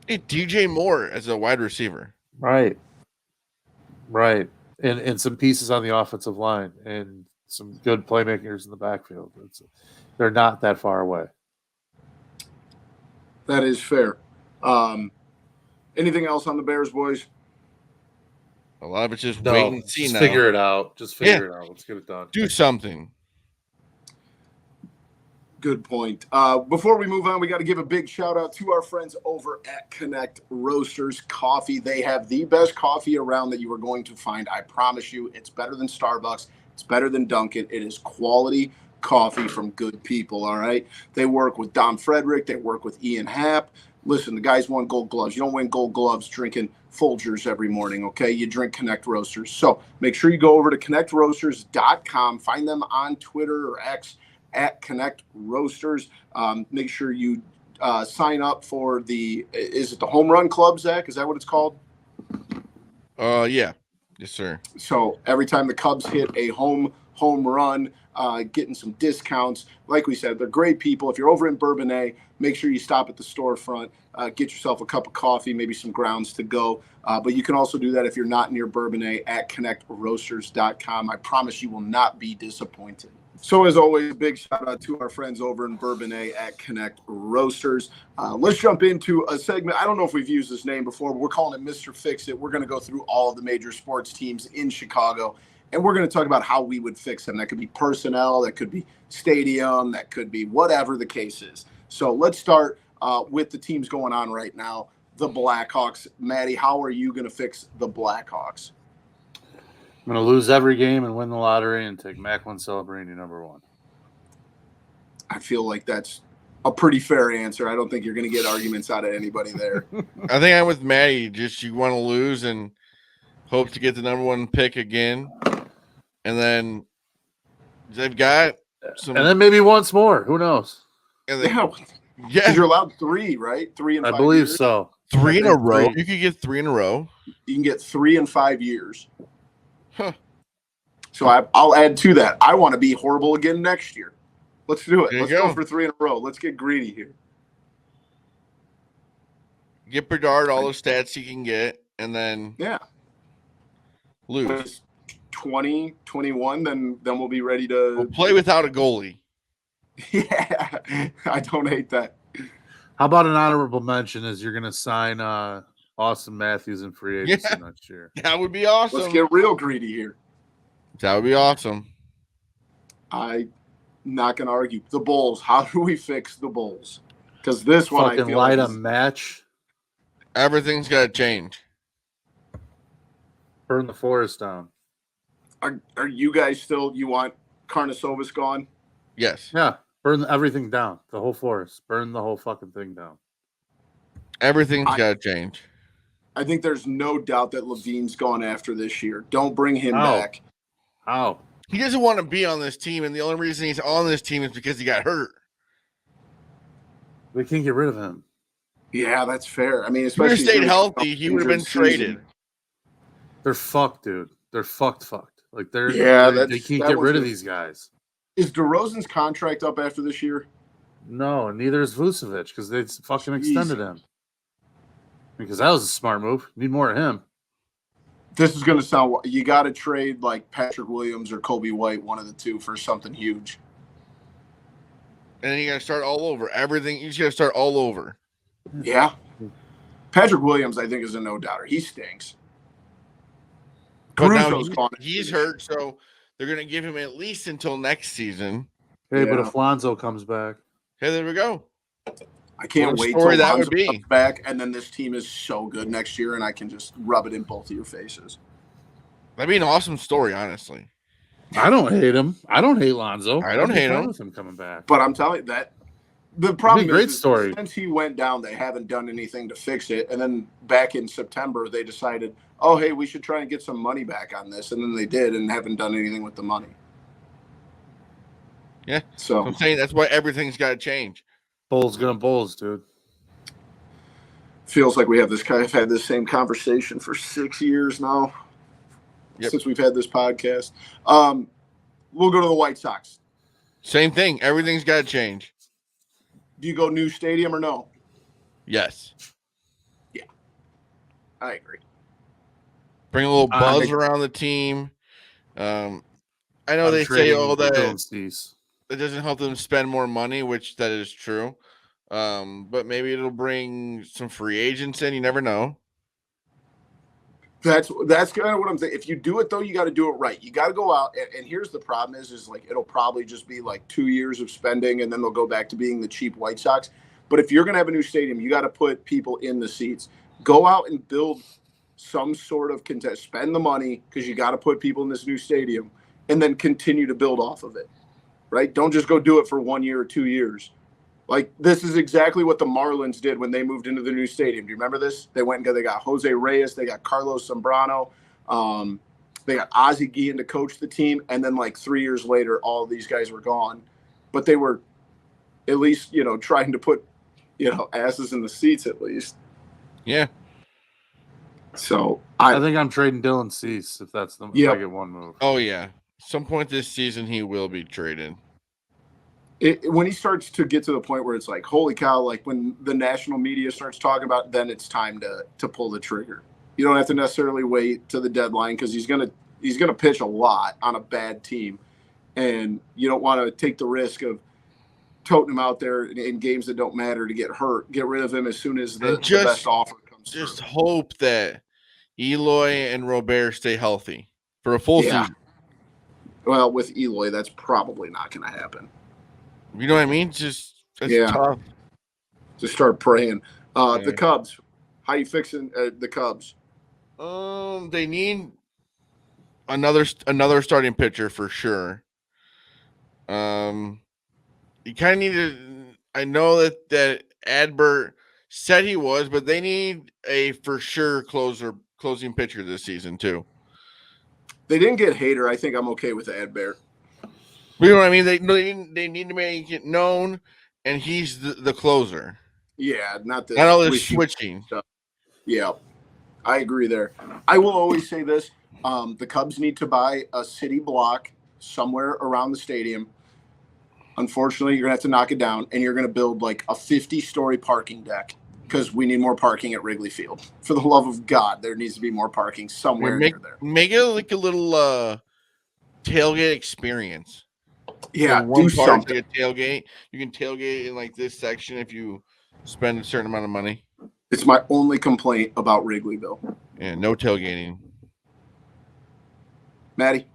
Hey, DJ Moore as a wide receiver. Right. And some pieces on the offensive line and some good playmakers in the backfield. They're not that far away. That is fair. Anything else on the Bears, boys? A lot of it's just wait and see now. Figure it out. Just figure it out. Let's get it done. Do something. Good point. Before we move on, we got to give a big shout out to our friends over at Connect Roasters Coffee. They have the best coffee around that you are going to find. I promise you, it's better than Starbucks. It's better than Dunkin'. It is quality coffee from good people, all right? They work with Dom Frederick. They work with Ian Happ. Listen, the guys won gold gloves. You don't win gold gloves drinking Folgers every morning, okay? You drink Connect Roasters. So make sure you go over to connectroasters.com. Find them on Twitter or X at Connect Roasters. Make sure you sign up for is it the Home Run Club, Zach? Is that what it's called? Yeah. Yes, sir. So every time the Cubs hit a home run, getting some discounts. Like we said, they're great people. If you're over in Bourbonnais, make sure you stop at the storefront, get yourself a cup of coffee, maybe some grounds to go. But you can also do that if you're not near Bourbonnais at connectroasters.com. I promise you will not be disappointed. So as always, big shout out to our friends over in Bourbonnais at Connect Roasters. Let's jump into a segment. I don't know if we've used this name before, but we're calling it Mr. Fix It. We're going to go through all of the major sports teams in Chicago, and we're going to talk about how we would fix them. That could be personnel, that could be stadium, that could be whatever the case is. So let's start with the teams going on right now, the Blackhawks. Maddie, how are you going to fix the Blackhawks? I'm going to lose every game and win the lottery and take Macklin Celebrini #1. I feel like that's a pretty fair answer. I don't think you're going to get arguments out of anybody there. I think I'm with Maddie. Just you want to lose and hope to get the #1 pick again. And then they've got some. And then maybe once more. Who knows? And yeah. You're allowed 3, right? 3 in 5 years. I believe years. so. 3 in a row? You could get 3 in a row. You can get 3 in 5 years. Huh. So I'll add to that. I want to be horrible again next year. Let's do it. Let's go for 3 in a row. Let's get greedy here. Get Bedard all the stats he can get, and then lose. 20, 21, then we'll be ready to we'll play without a goalie. Yeah, I don't hate that. How about an honorable mention is you're going to sign Austin Matthews in free agency next year. That would be awesome. Let's get real greedy here. That would be awesome. I'm not going to argue. The Bulls. How do we fix the Bulls? Because this one, fucking I feel light like a match. Everything's got to change. Burn the forest down. Are you guys still? You want Karnisovas gone? Yes. Yeah. Burn everything down. The whole forest. Burn the whole fucking thing down. Everything's got to change. I think there's no doubt that Levine's gone after this year. Don't bring him back. How? He doesn't want to be on this team, and the only reason he's on this team is because he got hurt. We can't get rid of him. Yeah, that's fair. I mean, if he would have stayed healthy, he would have been traded. They're fucked, dude. They're fucked. Like they can't get rid of these guys. Is DeRozan's contract up after this year? No, neither is Vucevic because they fucking extended him. Because that was a smart move. Need more of him. This is going to sound – you got to trade like Patrick Williams or Kobe White, one of the two, for something huge. And then you got to start all over. Everything – you just got to start all over. Yeah. Patrick Williams, I think, is a no-doubter. He stinks. But now Caruso's gone. he's hurt, so they're going to give him at least until next season. Hey, but if Lonzo comes back. Hey, there we go. I can't What a wait story till that Lonzo would be. comes back, and then this team is so good next year, and I can just rub it in both of your faces. That'd be an awesome story, honestly. I don't hate him. I don't hate Lonzo. I don't hate him. With him coming back. But I'm telling you that the problem is story. Since he went down, they haven't done anything to fix it. And then back in September, they decided, oh, hey, we should try and get some money back on this. And then they did and haven't done anything with the money. Yeah. So I'm saying that's why everything's got to change. Bulls gonna Bulls, dude. Feels like we have had this same conversation for 6 years now. Yep. Since we've had this podcast. We'll go to the White Sox. Same thing. Everything's got to change. Do you go new stadium or no? Yes. Yeah. I agree. Bring a little buzz around the team. I know they say that doesn't help them spend more money, which that is true. But maybe it'll bring some free agents in. You never know. That's kind of what I'm saying. If you do it though, you got to do it right. You got to go out, and here's the problem: is like it'll probably just be like 2 years of spending, and then they'll go back to being the cheap White Sox. But if you're gonna have a new stadium, you got to put people in the seats. Go out and build some sort of contest. Spend the money because you got to put people in this new stadium, and then continue to build off of it. Right? Don't just go do it for 1 year or 2 years. Like, this is exactly what the Marlins did when they moved into the new stadium. Do you remember this? They went and they got Jose Reyes, they got Carlos Zambrano, they got Ozzie Guillen to coach the team, and then like 3 years later, all of these guys were gone. But they were at least, trying to put, asses in the seats at least. Yeah. So I think I'm trading Dylan Cease if that's if I get one move. Oh yeah. Some point this season he will be traded. When he starts to get to the point where it's like, holy cow, like when the national media starts talking about it, then it's time to pull the trigger. You don't have to necessarily wait to the deadline because he's gonna pitch a lot on a bad team, and you don't want to take the risk of toting him out there in games that don't matter to get hurt. Get rid of him as soon as the best offer comes. Just hope that Eloy and Robert stay healthy for a full season. Well, with Eloy, that's probably not going to happen. You know what I mean? That's tough. Just start praying. The Cubs. How you fixing the Cubs? They need another starting pitcher for sure. You kind of need to. I know that Adbert said he was, but they need a for sure closing pitcher this season too. They didn't get Hader. I think I'm okay with Adbert. You know what I mean? They need to make it known, and he's the closer. Yeah, not all this switching stuff. Yeah, I agree there. I will always say this: the Cubs need to buy a city block somewhere around the stadium. Unfortunately, you're gonna have to knock it down, and you're gonna build like a 50-story parking deck because we need more parking at Wrigley Field. For the love of God, there needs to be more parking somewhere near there. Make it like a little tailgate experience. Yeah, do something. Like a tailgate. You can tailgate in like this section if you spend a certain amount of money. It's my only complaint about Wrigleyville. Yeah, no tailgating. Maddie?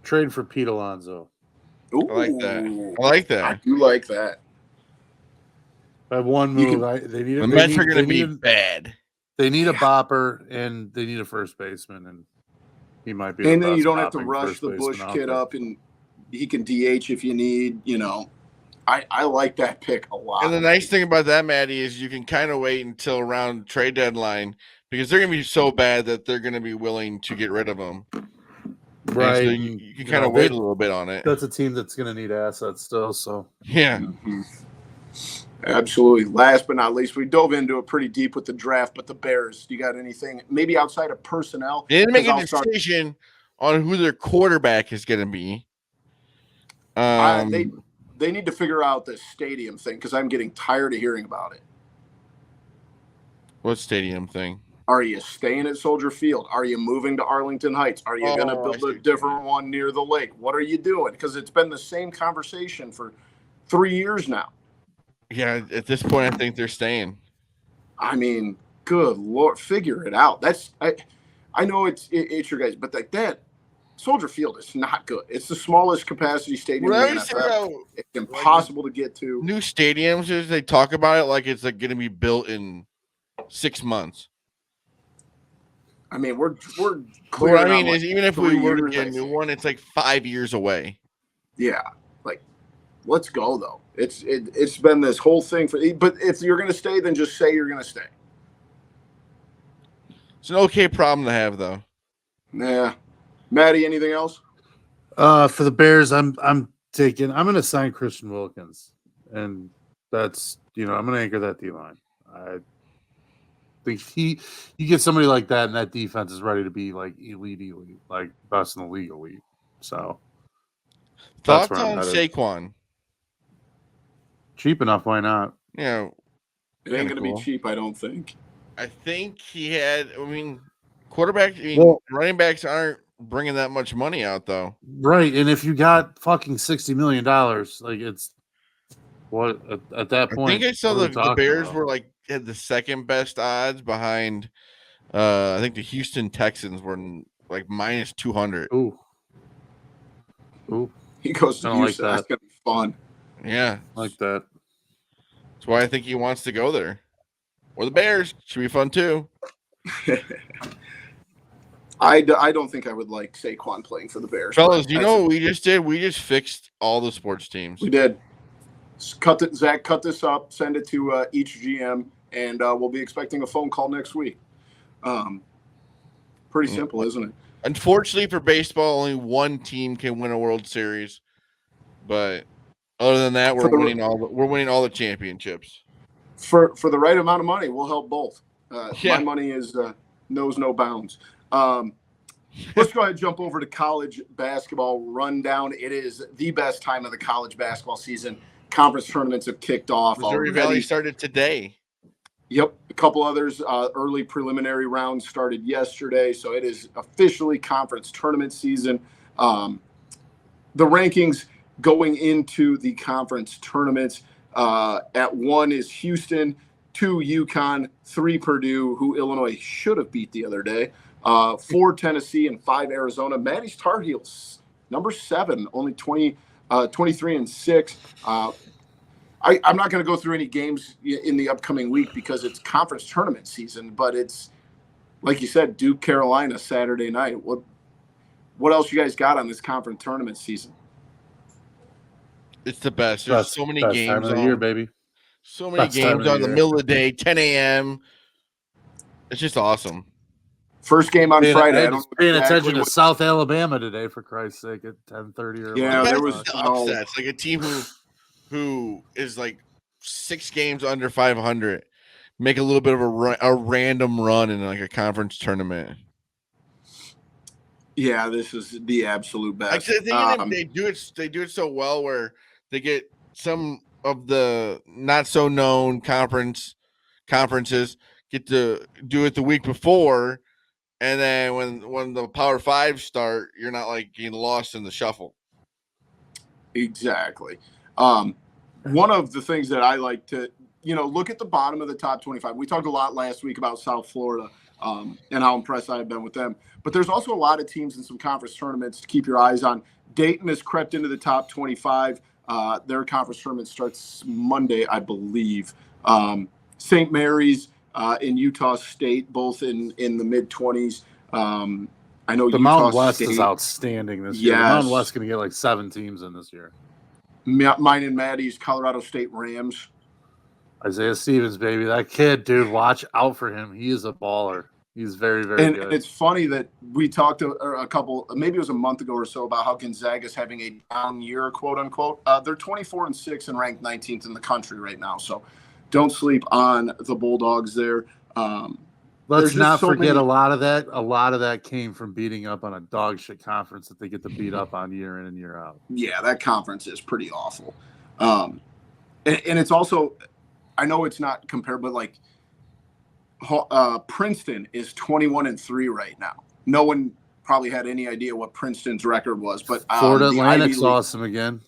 Trade for Pete Alonso. Ooh, I like that. I do like that. By one move, the Mets are going to be bad. They need a bopper, and they need a first baseman, and he might be. And then you don't have to rush the Bush kid up, and he can DH if you need. I like that pick a lot. And the nice thing about that, Maddie, is you can kind of wait until around trade deadline because they're going to be so bad that they're going to be willing to get rid of them. Right. So you can kind of wait a little bit on it. That's a team that's going to need assets still. So yeah. Mm-hmm. Absolutely. Last but not least, we dove into it pretty deep with the draft, but the Bears, you got anything maybe outside of personnel? They didn't make a decision on who their quarterback is going to be. They need to figure out the stadium thing because I'm getting tired of hearing about it. What stadium thing? Are you staying at Soldier Field? Are you moving to Arlington Heights? Are you going to build a different one near the lake? What are you doing? Because it's been the same conversation for 3 years now. Yeah, at this point, I think they're staying. I mean, good Lord, figure it out. I know it's your guys, but like that, Soldier Field is not good. It's the smallest capacity stadium in the NFL. It's impossible to get to. New stadiums, as they talk about it like it's like going to be built in 6 months. I mean, we're clear. I mean, is even if we were to get a new one, it's like 5 years away. Yeah, like let's go though. It's been this whole thing but if you're going to stay, then just say you're going to stay. It's an okay problem to have, though. Yeah, Maddie, anything else? For the Bears, I'm going to sign Christian Wilkins, and that's I'm going to anchor that D line. I think you get somebody like that, and that defense is ready to be like elite, like best in the league, elite. So, thoughts on Saquon? Cheap enough, why not? Yeah, it ain't going to be cheap, I don't think. I think he had. I mean, running backs aren't bringing that much money out, though. Right, and if you got fucking $60 million, like it's what at that point. I think I saw the Bears were had the second best odds behind. I think the Houston Texans were like minus 200. Ooh. He goes to Houston. That's gonna be fun. Yeah, like that. That's why I think he wants to go there. Or the Bears should be fun too. I don't think I would like Saquon playing for the Bears. Fellas, do you know what we just did? We just fixed all the sports teams. We did. Zach, cut this up, send it to each GM, and we'll be expecting a phone call next week. Pretty simple, isn't it? Unfortunately for baseball, only one team can win a World Series. But other than that, we're winning all the championships. For the right amount of money, we'll help both. My money knows no bounds. Let's go ahead and jump over to college basketball rundown. It is the best time of the college basketball season. Conference tournaments have kicked off. Missouri Valley started today. Yep. A couple others. Early preliminary rounds started yesterday. So it is officially conference tournament season. The rankings going into the conference tournaments. At 1 is Houston, 2 UConn, 3 Purdue, who Illinois should have beat the other day, 4 Tennessee, and 5 Arizona. Maddie's Tar Heels, number 7, only 23-6. I'm not going to go through any games in the upcoming week because it's conference tournament season, but it's, like you said, Duke, Carolina, Saturday night. What else you guys got on this conference tournament season? It's the best. There's so many games time of the year, baby. So many games on the middle of the day, 10 a.m. It's just awesome. First game on Friday. I was paying attention to South Alabama today, for Christ's sake, at 10:30. Yeah, there was upsets. Like a team who is like 6 games under 500, make a little bit of a random run in like a conference tournament. Yeah, this is the absolute best. They do it so well where they get some of the not so known conferences get to do it the week before, and then when the Power 5 start, you're not like getting lost in the shuffle. Exactly. One of the things that I like to look at the bottom of the top 25. We talked a lot last week about South Florida and how impressed I have been with them. But there's also a lot of teams in some conference tournaments to keep your eyes on. Dayton has crept into the top 25. Their conference tournament starts Monday, I believe. St. Mary's in Utah State, both in the mid-20s. I know the Utah Mountain West State is outstanding this year. The Mountain West is going to get like 7 teams in this year. Mine and Maddie's Colorado State Rams. Isaiah Stevens, baby. That kid, dude, watch out for him. He is a baller. He's very, very good. And it's funny that we talked a couple, maybe it was a month ago or so, about how Gonzaga's having a down year, quote unquote. They're 24-6 and ranked 19th in the country right now. So don't sleep on the Bulldogs there. Let's not forget a lot of that came from beating up on a dog shit conference that they get to beat up on year in and year out. Yeah, that conference is pretty awful. And it's also, I know it's not compared, but like Princeton is 21-3 right now. No one probably had any idea what Princeton's record was, but Florida Atlantic's awesome again.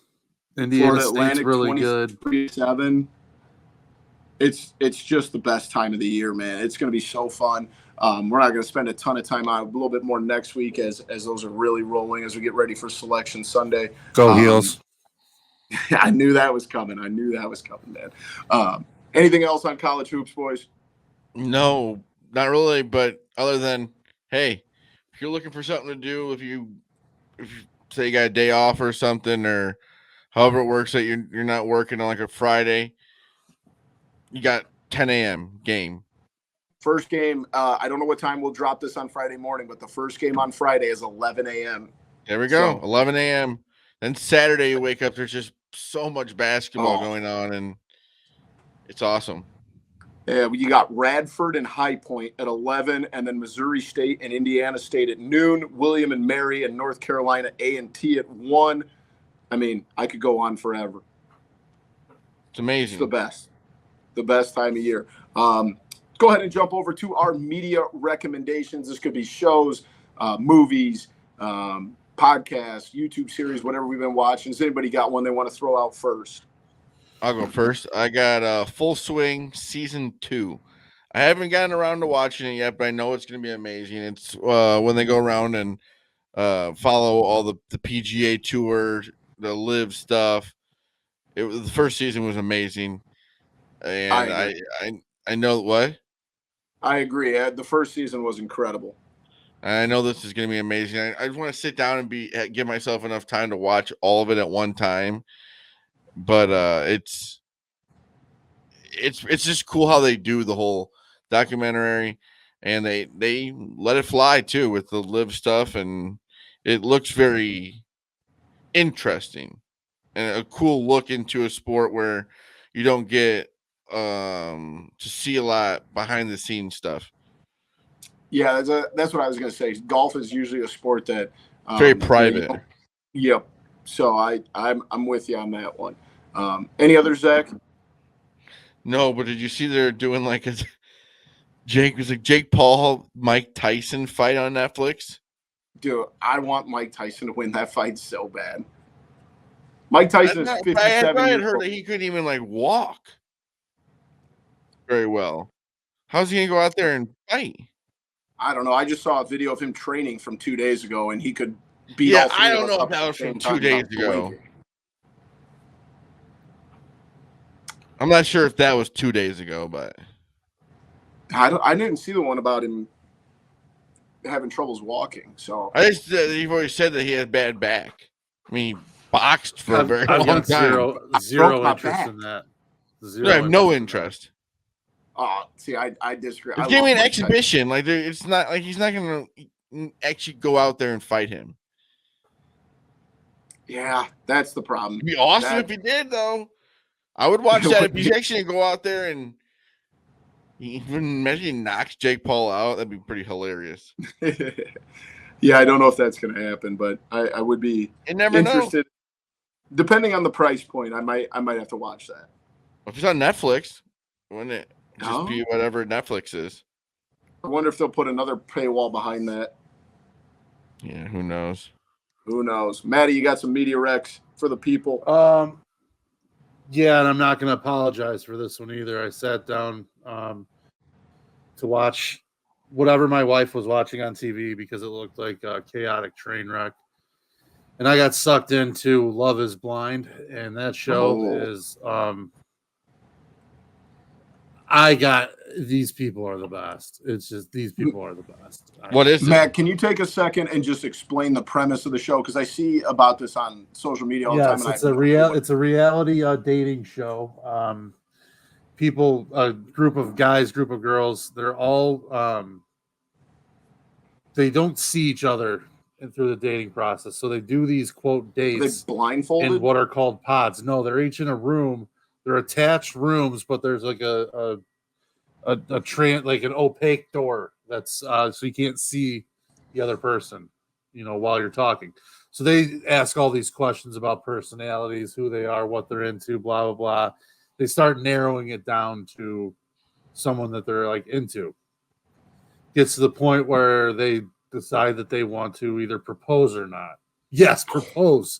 Indiana State's really good. 7. It's just the best time of the year, man. It's going to be so fun. We're not going to spend a ton of time on it, a little bit more next week as those are really rolling as we get ready for Selection Sunday. Go Heels. I knew that was coming. Man. Anything else on college hoops, boys? No, not really. But other than, hey, if you're looking for something to do, if you say you got a day off or something, or however it works that you're not working on like a Friday, you got 10 a.m. game. First game, I don't know what time we'll drop this on Friday morning, but the first game on Friday is 11 a.m. There we go, 11 a.m. Then Saturday you wake up, there's just so much basketball going on, and it's awesome. Yeah, you got Radford and High Point at 11, and then Missouri State and Indiana State at noon, William and Mary and North Carolina A&T at 1. I mean, I could go on forever. It's amazing. It's the best time of year. Go ahead and jump over to our media recommendations. This could be shows, movies, podcasts, YouTube series, whatever we've been watching. Has anybody got one they want to throw out first? I'll go first. I got Full Swing Season 2. I haven't gotten around to watching it yet, but I know it's going to be amazing. It's when they go around and follow all the PGA Tour, the live stuff. The first season was amazing. And I know what? I agree. The first season was incredible. I know this is going to be amazing. I just want to sit down and give myself enough time to watch all of it at one time. But it's just cool how they do the whole documentary, and they let it fly too with the live stuff, and it looks very interesting and a cool look into a sport where you don't get to see a lot behind the scenes stuff. Yeah, that's what I was going to say. Golf is usually a sport that very private. Yep. So I'm with you on that one. Any other, Zach? No, but did you see they're doing like a Jake Paul, Mike Tyson fight on Netflix? Dude, I want Mike Tyson to win that fight so bad. Mike Tyson is 57 I had years heard old. that he couldn't even like walk very well. How's he gonna go out there and fight? I don't know. I just saw a video of him training from 2 days ago, and he could beat all three I of don't us know up if that at was the same from time 2 days without ago. blinking. I'm not sure if that was 2 days ago, but I didn't see the one about him having troubles walking. So you've always said that he had bad back. I mean, he boxed for a very long got time. Zero interest in that. I have no interest. Oh, see, I disagree. Give me an exhibition. Like it's not like he's not going to actually go out there and fight him. Yeah, that's the problem. It'd be awesome if he did, though. I would watch that if he's actually going to go out there and imagine he knocks Jake Paul out. That'd be pretty hilarious. Yeah, I don't know if that's going to happen, but I would be interested. Depending on the price point, I might have to watch that. If it's on Netflix, wouldn't it just be whatever Netflix is? I wonder if they'll put another paywall behind that. Yeah, who knows? Who knows? Maddie, you got some media recs for the people? Yeah, and I'm not going to apologize for this one either. I sat down to watch whatever my wife was watching on TV because it looked like a chaotic train wreck. And I got sucked into Love is Blind, and that show is these people are the best. It's just these people are the best. What is it? Matt, can you take a second and just explain the premise of the show? Because I see about this on social media all the time. Yes, it's a reality dating show. People, a group of guys, group of girls, they're all they don't see each other through the dating process. So they do these quote dates. Are they blindfolded? In what are called pods. No, they're each in a room. They're attached rooms, but there's like a like an opaque door that's so you can't see the other person, while you're talking. So they ask all these questions about personalities, who they are, what they're into, blah blah blah. They start narrowing it down to someone that they're like into. Gets to the point where they decide that they want to either propose or not. Yes, propose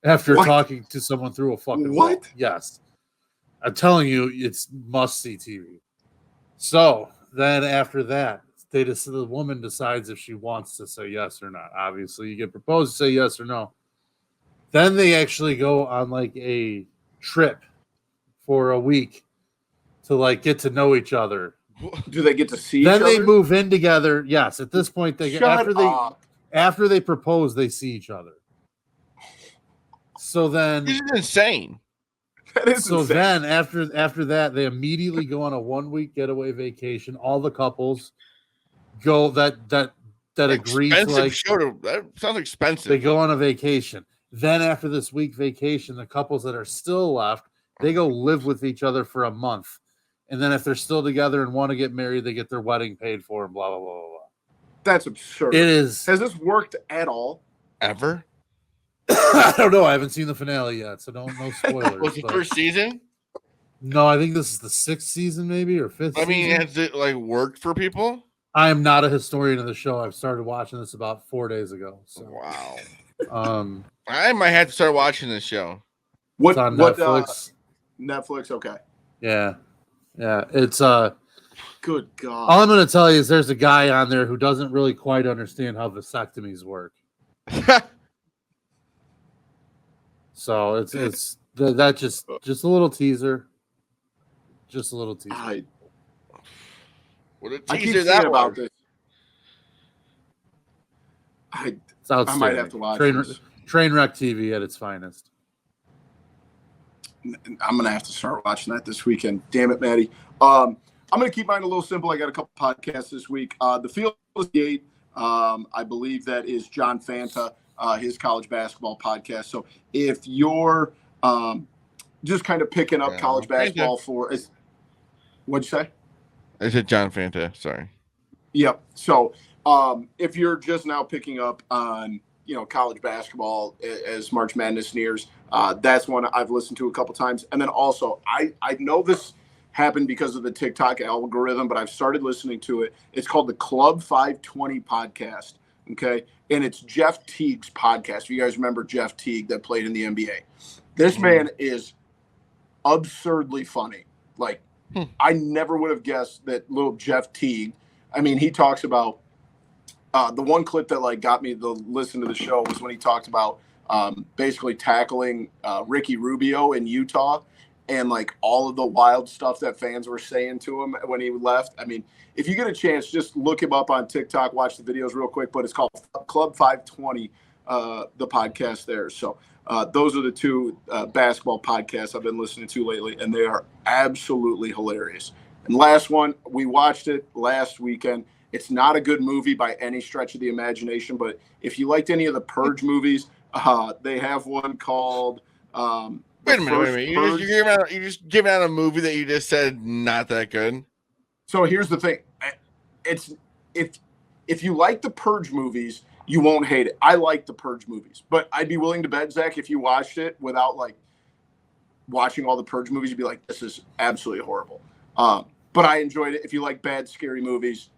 after talking to someone through a fucking wall. Yes. I'm telling you, it's must-see TV. So then after that, the woman decides if she wants to say yes or not. Obviously, you get proposed to say yes or no. Then they actually go on like a trip for a week to like get to know each other. Do they get to see each Then other? they move in together. Yes, at this point, after they propose, they see each other. So then This is insane. That is So insane. then after that, they immediately go on a 1-week getaway vacation. All the couples go that agree to Expensive show. That sounds expensive. they go on a vacation. Then after this week vacation, the couples that are still left, they go live with each other for a month. And then if they're still together and want to get married, they get their wedding paid for and blah, blah, blah, blah, blah. That's absurd. It is. Has this worked at all? Ever? I don't know. I haven't seen the finale yet, so no spoilers. Was it first season? No, I think this is the 6th season, maybe, or 5th I mean, season. has it like worked for people? I am not a historian of the show. I've started watching this about 4 days ago. So wow. I might have to start watching this show. It's on Netflix. Netflix, okay. Yeah. It's good God. All I'm gonna tell you is there's a guy on there who doesn't really quite understand how vasectomies work. So it's that just a little teaser. Just a little teaser. What a I keep teaser seeing that about was. this. It's outstanding. I might have to watch this. Trainwreck TV at its finest. I'm gonna have to start watching that this weekend. Damn it, Maddie. I'm gonna keep mine a little simple. I got a couple podcasts this week. The Field is the 8. I believe that is John Fanta, his college basketball podcast. So if you're just kind of picking up college basketball what'd you say? I said John Fanta. Sorry. Yep. So if you're just now picking up on college basketball as March Madness nears, that's one I've listened to a couple times. And then also I know this happened because of the TikTok algorithm, but I've started listening to it. It's called the Club 520 podcast. Okay. And it's Jeff Teague's podcast. If you guys remember Jeff Teague that played in the NBA, this man is absurdly funny. Like I never would have guessed that little Jeff Teague, I mean, he talks about the one clip that like got me to listen to the show was when he talked about basically tackling Ricky Rubio in Utah and like all of the wild stuff that fans were saying to him when he left. I mean, if you get a chance, just look him up on TikTok, watch the videos real quick, but it's called Club 520, the podcast there. So those are the two basketball podcasts I've been listening to lately, and they are absolutely hilarious. And last one, we watched it last weekend. It's not a good movie by any stretch of the imagination, but if you liked any of the Purge movies, they have one called Wait a minute. You just giving out a movie that you just said not that good. So here's the thing. It's if you like the Purge movies, you won't hate it. I like the Purge movies, but I'd be willing to bet, Zach, if you watched it without like watching all the Purge movies, you'd be like, this is absolutely horrible. But I enjoyed it. If you like bad, scary movies,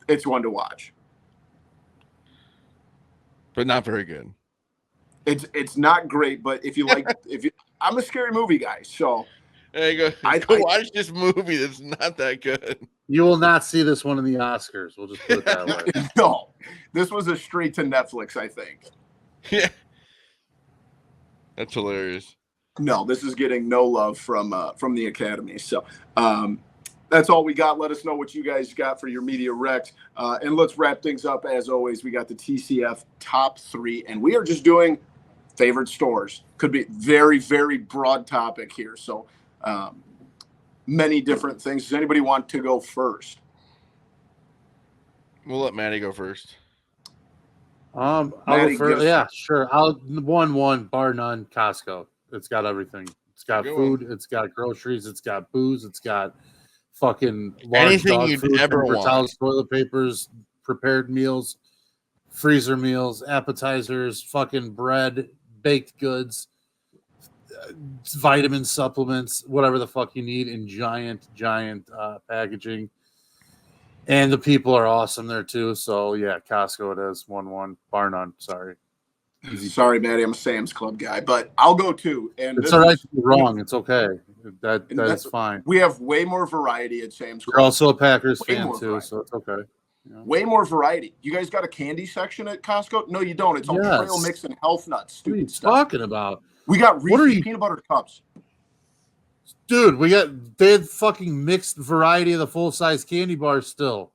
it's one to watch. But not very good. It's not great, but if you like, I'm a scary movie guy, so there you go. Go watch this movie that's not that good. You will not see this one in the Oscars. We'll just put it that way. No, this was a straight to Netflix, I think. Yeah, that's hilarious. No, this is getting no love from the Academy. So that's all we got. Let us know what you guys got for your media rec. And let's wrap things up. As always, we got the TCF top 3, and we are just doing favorite stores. Could be very, very broad topic here. So many different things. Does anybody want to go first? We'll let Maddie go first. I'll go first. Yeah, sure. I'll 1-1, bar none. Costco. It's got everything. It's got food. It's got groceries. It's got booze. It's got fucking large anything dog you'd food, ever paper want. towels, toilet papers, prepared meals, freezer meals, appetizers, fucking bread, baked goods, vitamin supplements, whatever the fuck you need in giant packaging. And the people are awesome there too. So yeah, Costco it is 1-1, bar none. Sorry. Easy. Sorry, Maddie, I'm a Sam's Club guy, but I'll go too. And It's all right to be wrong. It's okay. That is fine. We have way more variety at Sam's Club. You're also a Packers Way fan more too, variety. so it's okay. Yeah. Way more variety. You guys got a candy section at Costco? No, you don't. It's all trail mix and health nuts. What are you Stupid stuff. talking about? We got Reese's peanut butter cups. Dude, they had fucking mixed variety of the full-size candy bars still.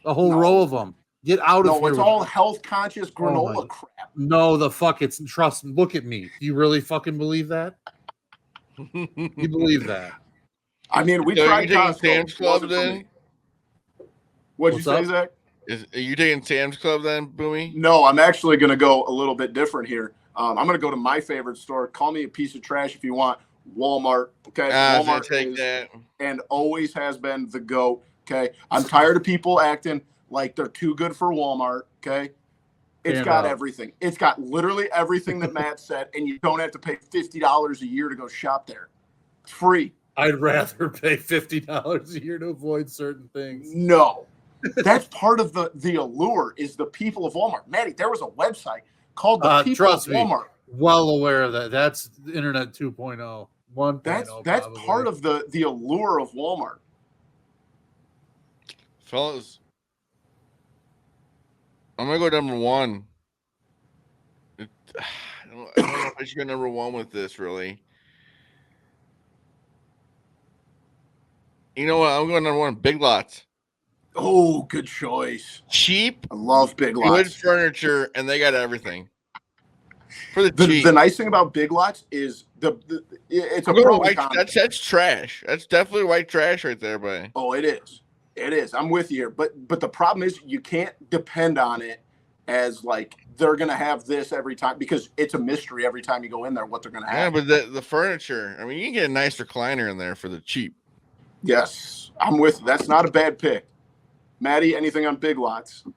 A whole row of them. Get out of here. No, it's all health-conscious granola crap. No, trust me. Look at me. Do you really fucking believe that? You believe that? I mean, we tried Costco. Sam's Club then? What'd you say, Zach? Are you taking Sam's Club then, Boomy? No, I'm actually going to go a little bit different here. I'm going to go to my favorite store. Call me a piece of trash if you want. Walmart. Okay. Walmart take that. And always has been the GOAT. Okay. I'm tired of people acting like they're too good for Walmart. Okay. It's got everything. It's got literally everything that Matt said, and you don't have to pay $50 a year to go shop there. It's free. I'd rather pay $50 a year to avoid certain things. No. That's part of the allure is the people of Walmart. Maddie, there was a website called the people of Walmart. Well aware of that. That's Internet 2.0. 1.0. That's part of the allure of Walmart. Fellas, I'm going to go number one. I don't know if I should go number one with this, really. You know what? I'm going number one, Big Lots. Oh, good choice. Cheap. I love Big Lots. Good furniture, and they got everything. For the nice thing about Big Lots is it's a pro and con. That's trash. That's definitely white trash right there, buddy. Oh, it is. It is. I'm with you here. But the problem is you can't depend on it as like they're gonna have this every time because it's a mystery every time you go in there what they're gonna have. Yeah, but the furniture, I mean, you can get a nice recliner in there for the cheap. Yes, I'm with you. That's not a bad pick. Maddie, anything on Big Lots? The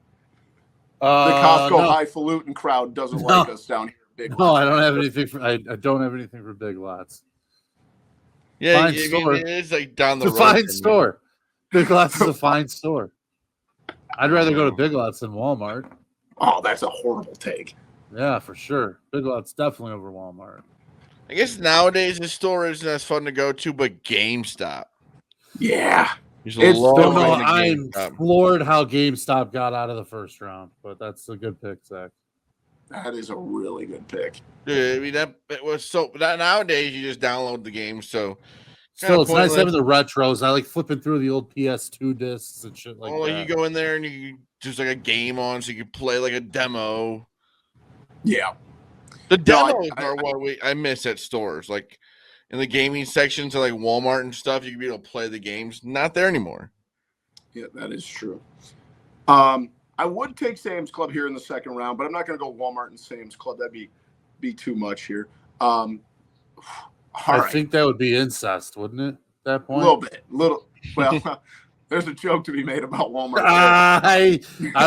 Costco highfalutin crowd doesn't like us down here. Big Lots. No, I don't have anything I don't have anything for Big Lots. Yeah, it is like down the road. It's a fine store. Big Lots is a fine store. I'd rather go to Big Lots than Walmart. Oh, that's a horrible take. Yeah, for sure. Big Lots definitely over Walmart. I guess nowadays the store isn't as fun to go to, but GameStop. Yeah. I'm floored how GameStop got out of the first round, but that's a good pick, Zach. That is a really good pick. Dude, I mean, it was that nowadays you just download the game, so still it's nice having the retros. I like flipping through the old PS2 discs and shit like that. You go in there and you just like a game on, so you can play like a demo. Yeah, the demos are what I miss at stores, like in the gaming sections of like Walmart and stuff. You can be able to play the games. Not there anymore. Yeah, that is true. I would take Sam's Club here in the second round, but I'm not going to go Walmart and Sam's Club. That'd be too much here. I think that would be incest, wouldn't it? At that point, a little. Well, there's a joke to be made about Walmart. I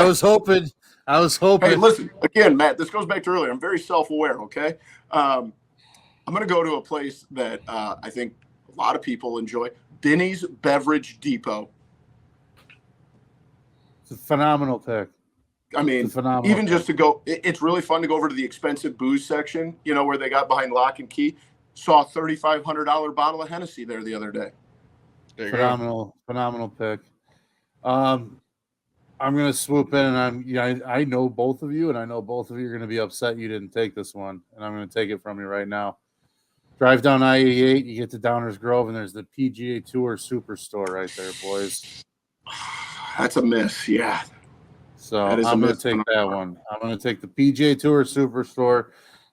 was hoping. Hey, listen again, Matt. This goes back to earlier. I'm very self-aware. Okay, I'm going to go to a place that I think a lot of people enjoy. Binny's Beverage Depot. It's a phenomenal pick. I mean, even just to go, it's really fun to go over to the expensive booze section, where they got behind lock and key. Saw a $3,500 bottle of Hennessy there the other day. Phenomenal pick. I'm going to swoop in, and I know both of you, and I know both of you are going to be upset you didn't take this one, and I'm going to take it from you right now. Drive down I-88, you get to Downers Grove, and there's the PGA Tour Superstore right there, boys. That's a miss, yeah. So I'm going to take that one. I'm going to take the PGA Tour Superstore.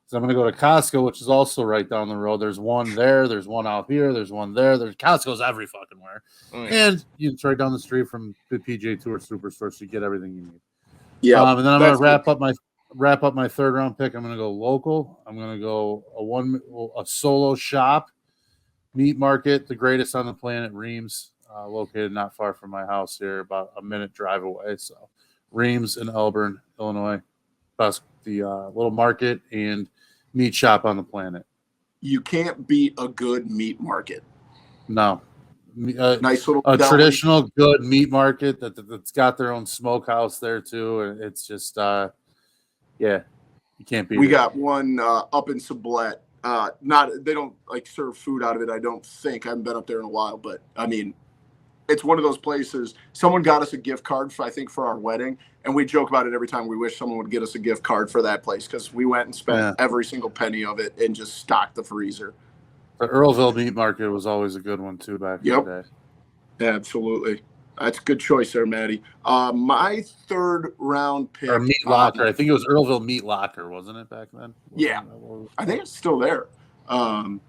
So I'm going to go to Costco, which is also right down the road. There's one there. There's one out here. There's one there. There's Costco's every fucking where. Oh, yeah. And it's right down the street from the PGA Tour Superstore, so you get everything you need. Yeah. And then I'm going to wrap up my third round pick. I'm going to go local. I'm going to go a solo shop, meat market, the greatest on the planet, Reams. Located not far from my house here, about a minute drive away. So, Reams in Elburn, Illinois. That's the little market and meat shop on the planet. You can't beat a good meat market. No. Nice little traditional good meat market that's got their own smokehouse there too. And it's just, you You can't beat We it. got one up in Sublette. They don't like serve food out of it. I don't think. I haven't been up there in a while, but I mean, it's one of those places. Someone got us a gift card for our wedding, and we joke about it every time. We wish someone would get us a gift card for that place because we went and spent every single penny of it and just stocked the freezer. The Earlville Meat Market was always a good one too back in the day. Absolutely. That's a good choice there, Maddie. My third round pick. Or Meat Locker. I think it was Earlville Meat Locker, wasn't it, back then? Yeah. I think it's still there. I'm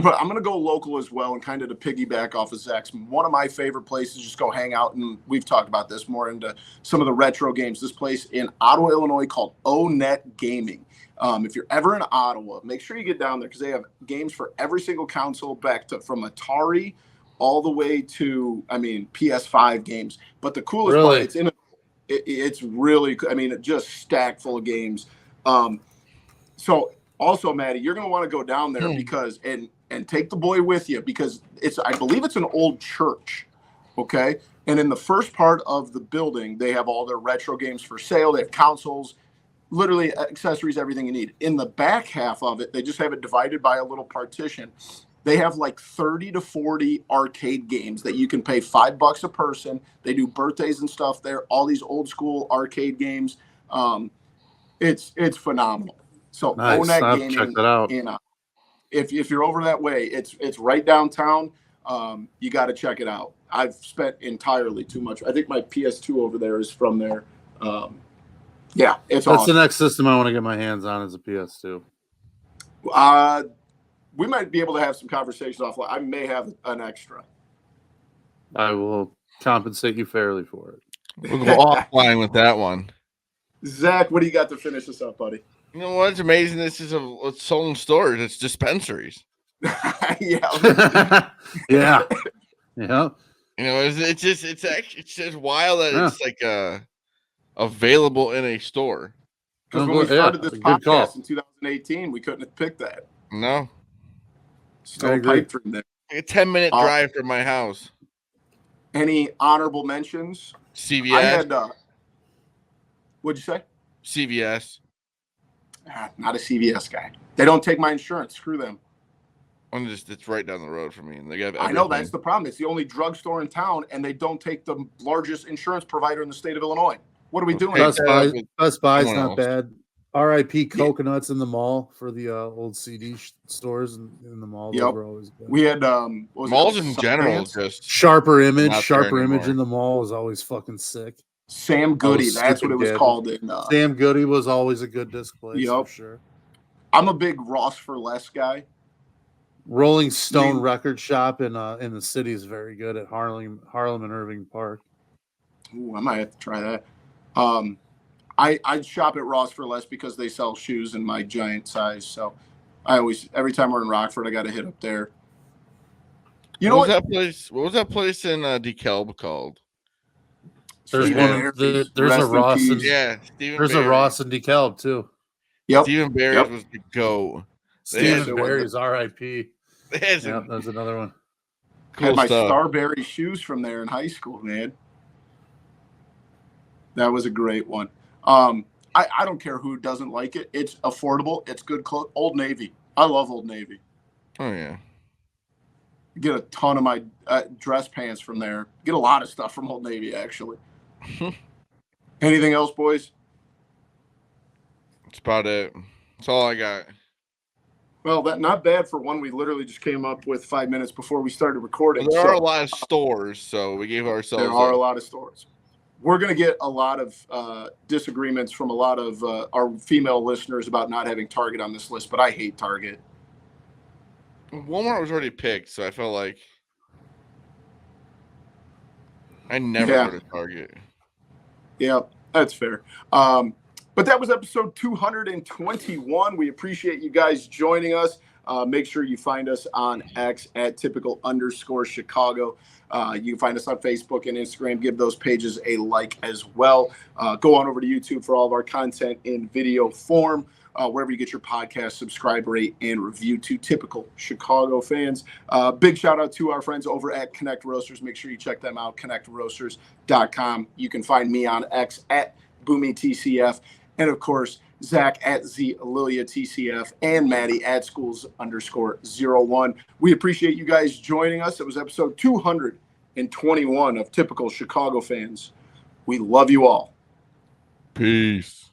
going to go local as well, and kind of to piggyback off of Zach's. One of my favorite places, just go hang out, and we've talked about this more into some of the retro games. This place in Ottawa, Illinois called O-Net Gaming. If you're ever in Ottawa, make sure you get down there because they have games for every single console from Atari all the way to, PS5 games. But the coolest part, it's really, it's just stacked full of games. So also, Maddie, you're going to want to go down there because and take the boy with you because I believe it's an old church, okay? And in the first part of the building, they have all their retro games for sale. They have consoles, literally accessories, everything you need. In the back half of it, they just have it divided by a little partition. They have like 30 to 40 arcade games that you can pay $5 a person. They do birthdays and stuff there. All these old school arcade games. It's phenomenal. So nice. O-Net I'll Gaming, check that out. If you're over that way, it's right downtown. You got to check it out. I've spent entirely too much. I think my PS2 over there is from there. That's awesome. The next system I want to get my hands on is a PS2. We might be able to have some conversations offline. I may have an extra. I will compensate you fairly for it. We'll go offline with that one. Zach, what do you got to finish this up, buddy? You know what's amazing? This is it's sold in stores. It's dispensaries. Yeah. Yeah. You know, it's just wild that it's like available in a store. Because when we started this podcast in 2018, we couldn't have picked that. No. Still pipe dream there. A 10-minute drive from my house. Any honorable mentions? CVS. I had, what'd you say? CVS. Not a CVS guy. They don't take my insurance. Screw them. It's right down the road from me. And they have I know that's the problem. It's the only drugstore in town, and they don't take the largest insurance provider in the state of Illinois. What are we doing? Best Buy's not bad. RIP Coconuts in the mall for the old CD stores in the mall. Those were always good. We had malls in general just Sharper Image. Sharper Image in the mall was always fucking sick. Sam Goody, that's what it was called. Sam Goody was always a good disc place for sure. I'm a big Ross for Less guy. Rolling Stone Record Shop in the city is very good at Harlem and Irving Park. Ooh, I might have to try that. I shop at Ross for Less because they sell shoes in my giant size. So every time we're in Rockford, I got to hit up there. You know what? What was that place in DeKalb called? There's a Ross in Ross in DeKalb too. Yep. Stephen Barry's was the go. Stephen Barry's RIP. That's another one. Cool. Had my Starberry shoes from there in high school, man. That was a great one. I don't care who doesn't like it. It's affordable. It's good clothes. Old Navy. I love Old Navy. Oh, yeah. Get a ton of my dress pants from there. Get a lot of stuff from Old Navy, actually. Anything else, boys? That's about it. That's all I got. Well, that not bad for one we literally just came up with 5 minutes before we started recording. Well, there are a lot of stores, so we gave ourselves. There are a lot of stores. We're going to get a lot of disagreements from a lot of our female listeners about not having Target on this list, but I hate Target. Walmart was already picked, so I felt like I never go to Target. Yeah, that's fair. But that was episode 221. We appreciate you guys joining us. Make sure you find us on X at typical_Chicago. You can find us on Facebook and Instagram. Give those pages a like as well. Go on over to YouTube for all of our content in video form. Wherever you get your podcast, subscribe, rate, and review to Typical Chicago fans. Big shout out to our friends over at Connect Roasters. Make sure you check them out, connectroasters.com. You can find me on X at BoomyTCF. And of course, Zach at Lilia TCF and Maddie at schools_01. We appreciate you guys joining us. It was episode 221 of Typical Chicago Fans. We love you all. Peace.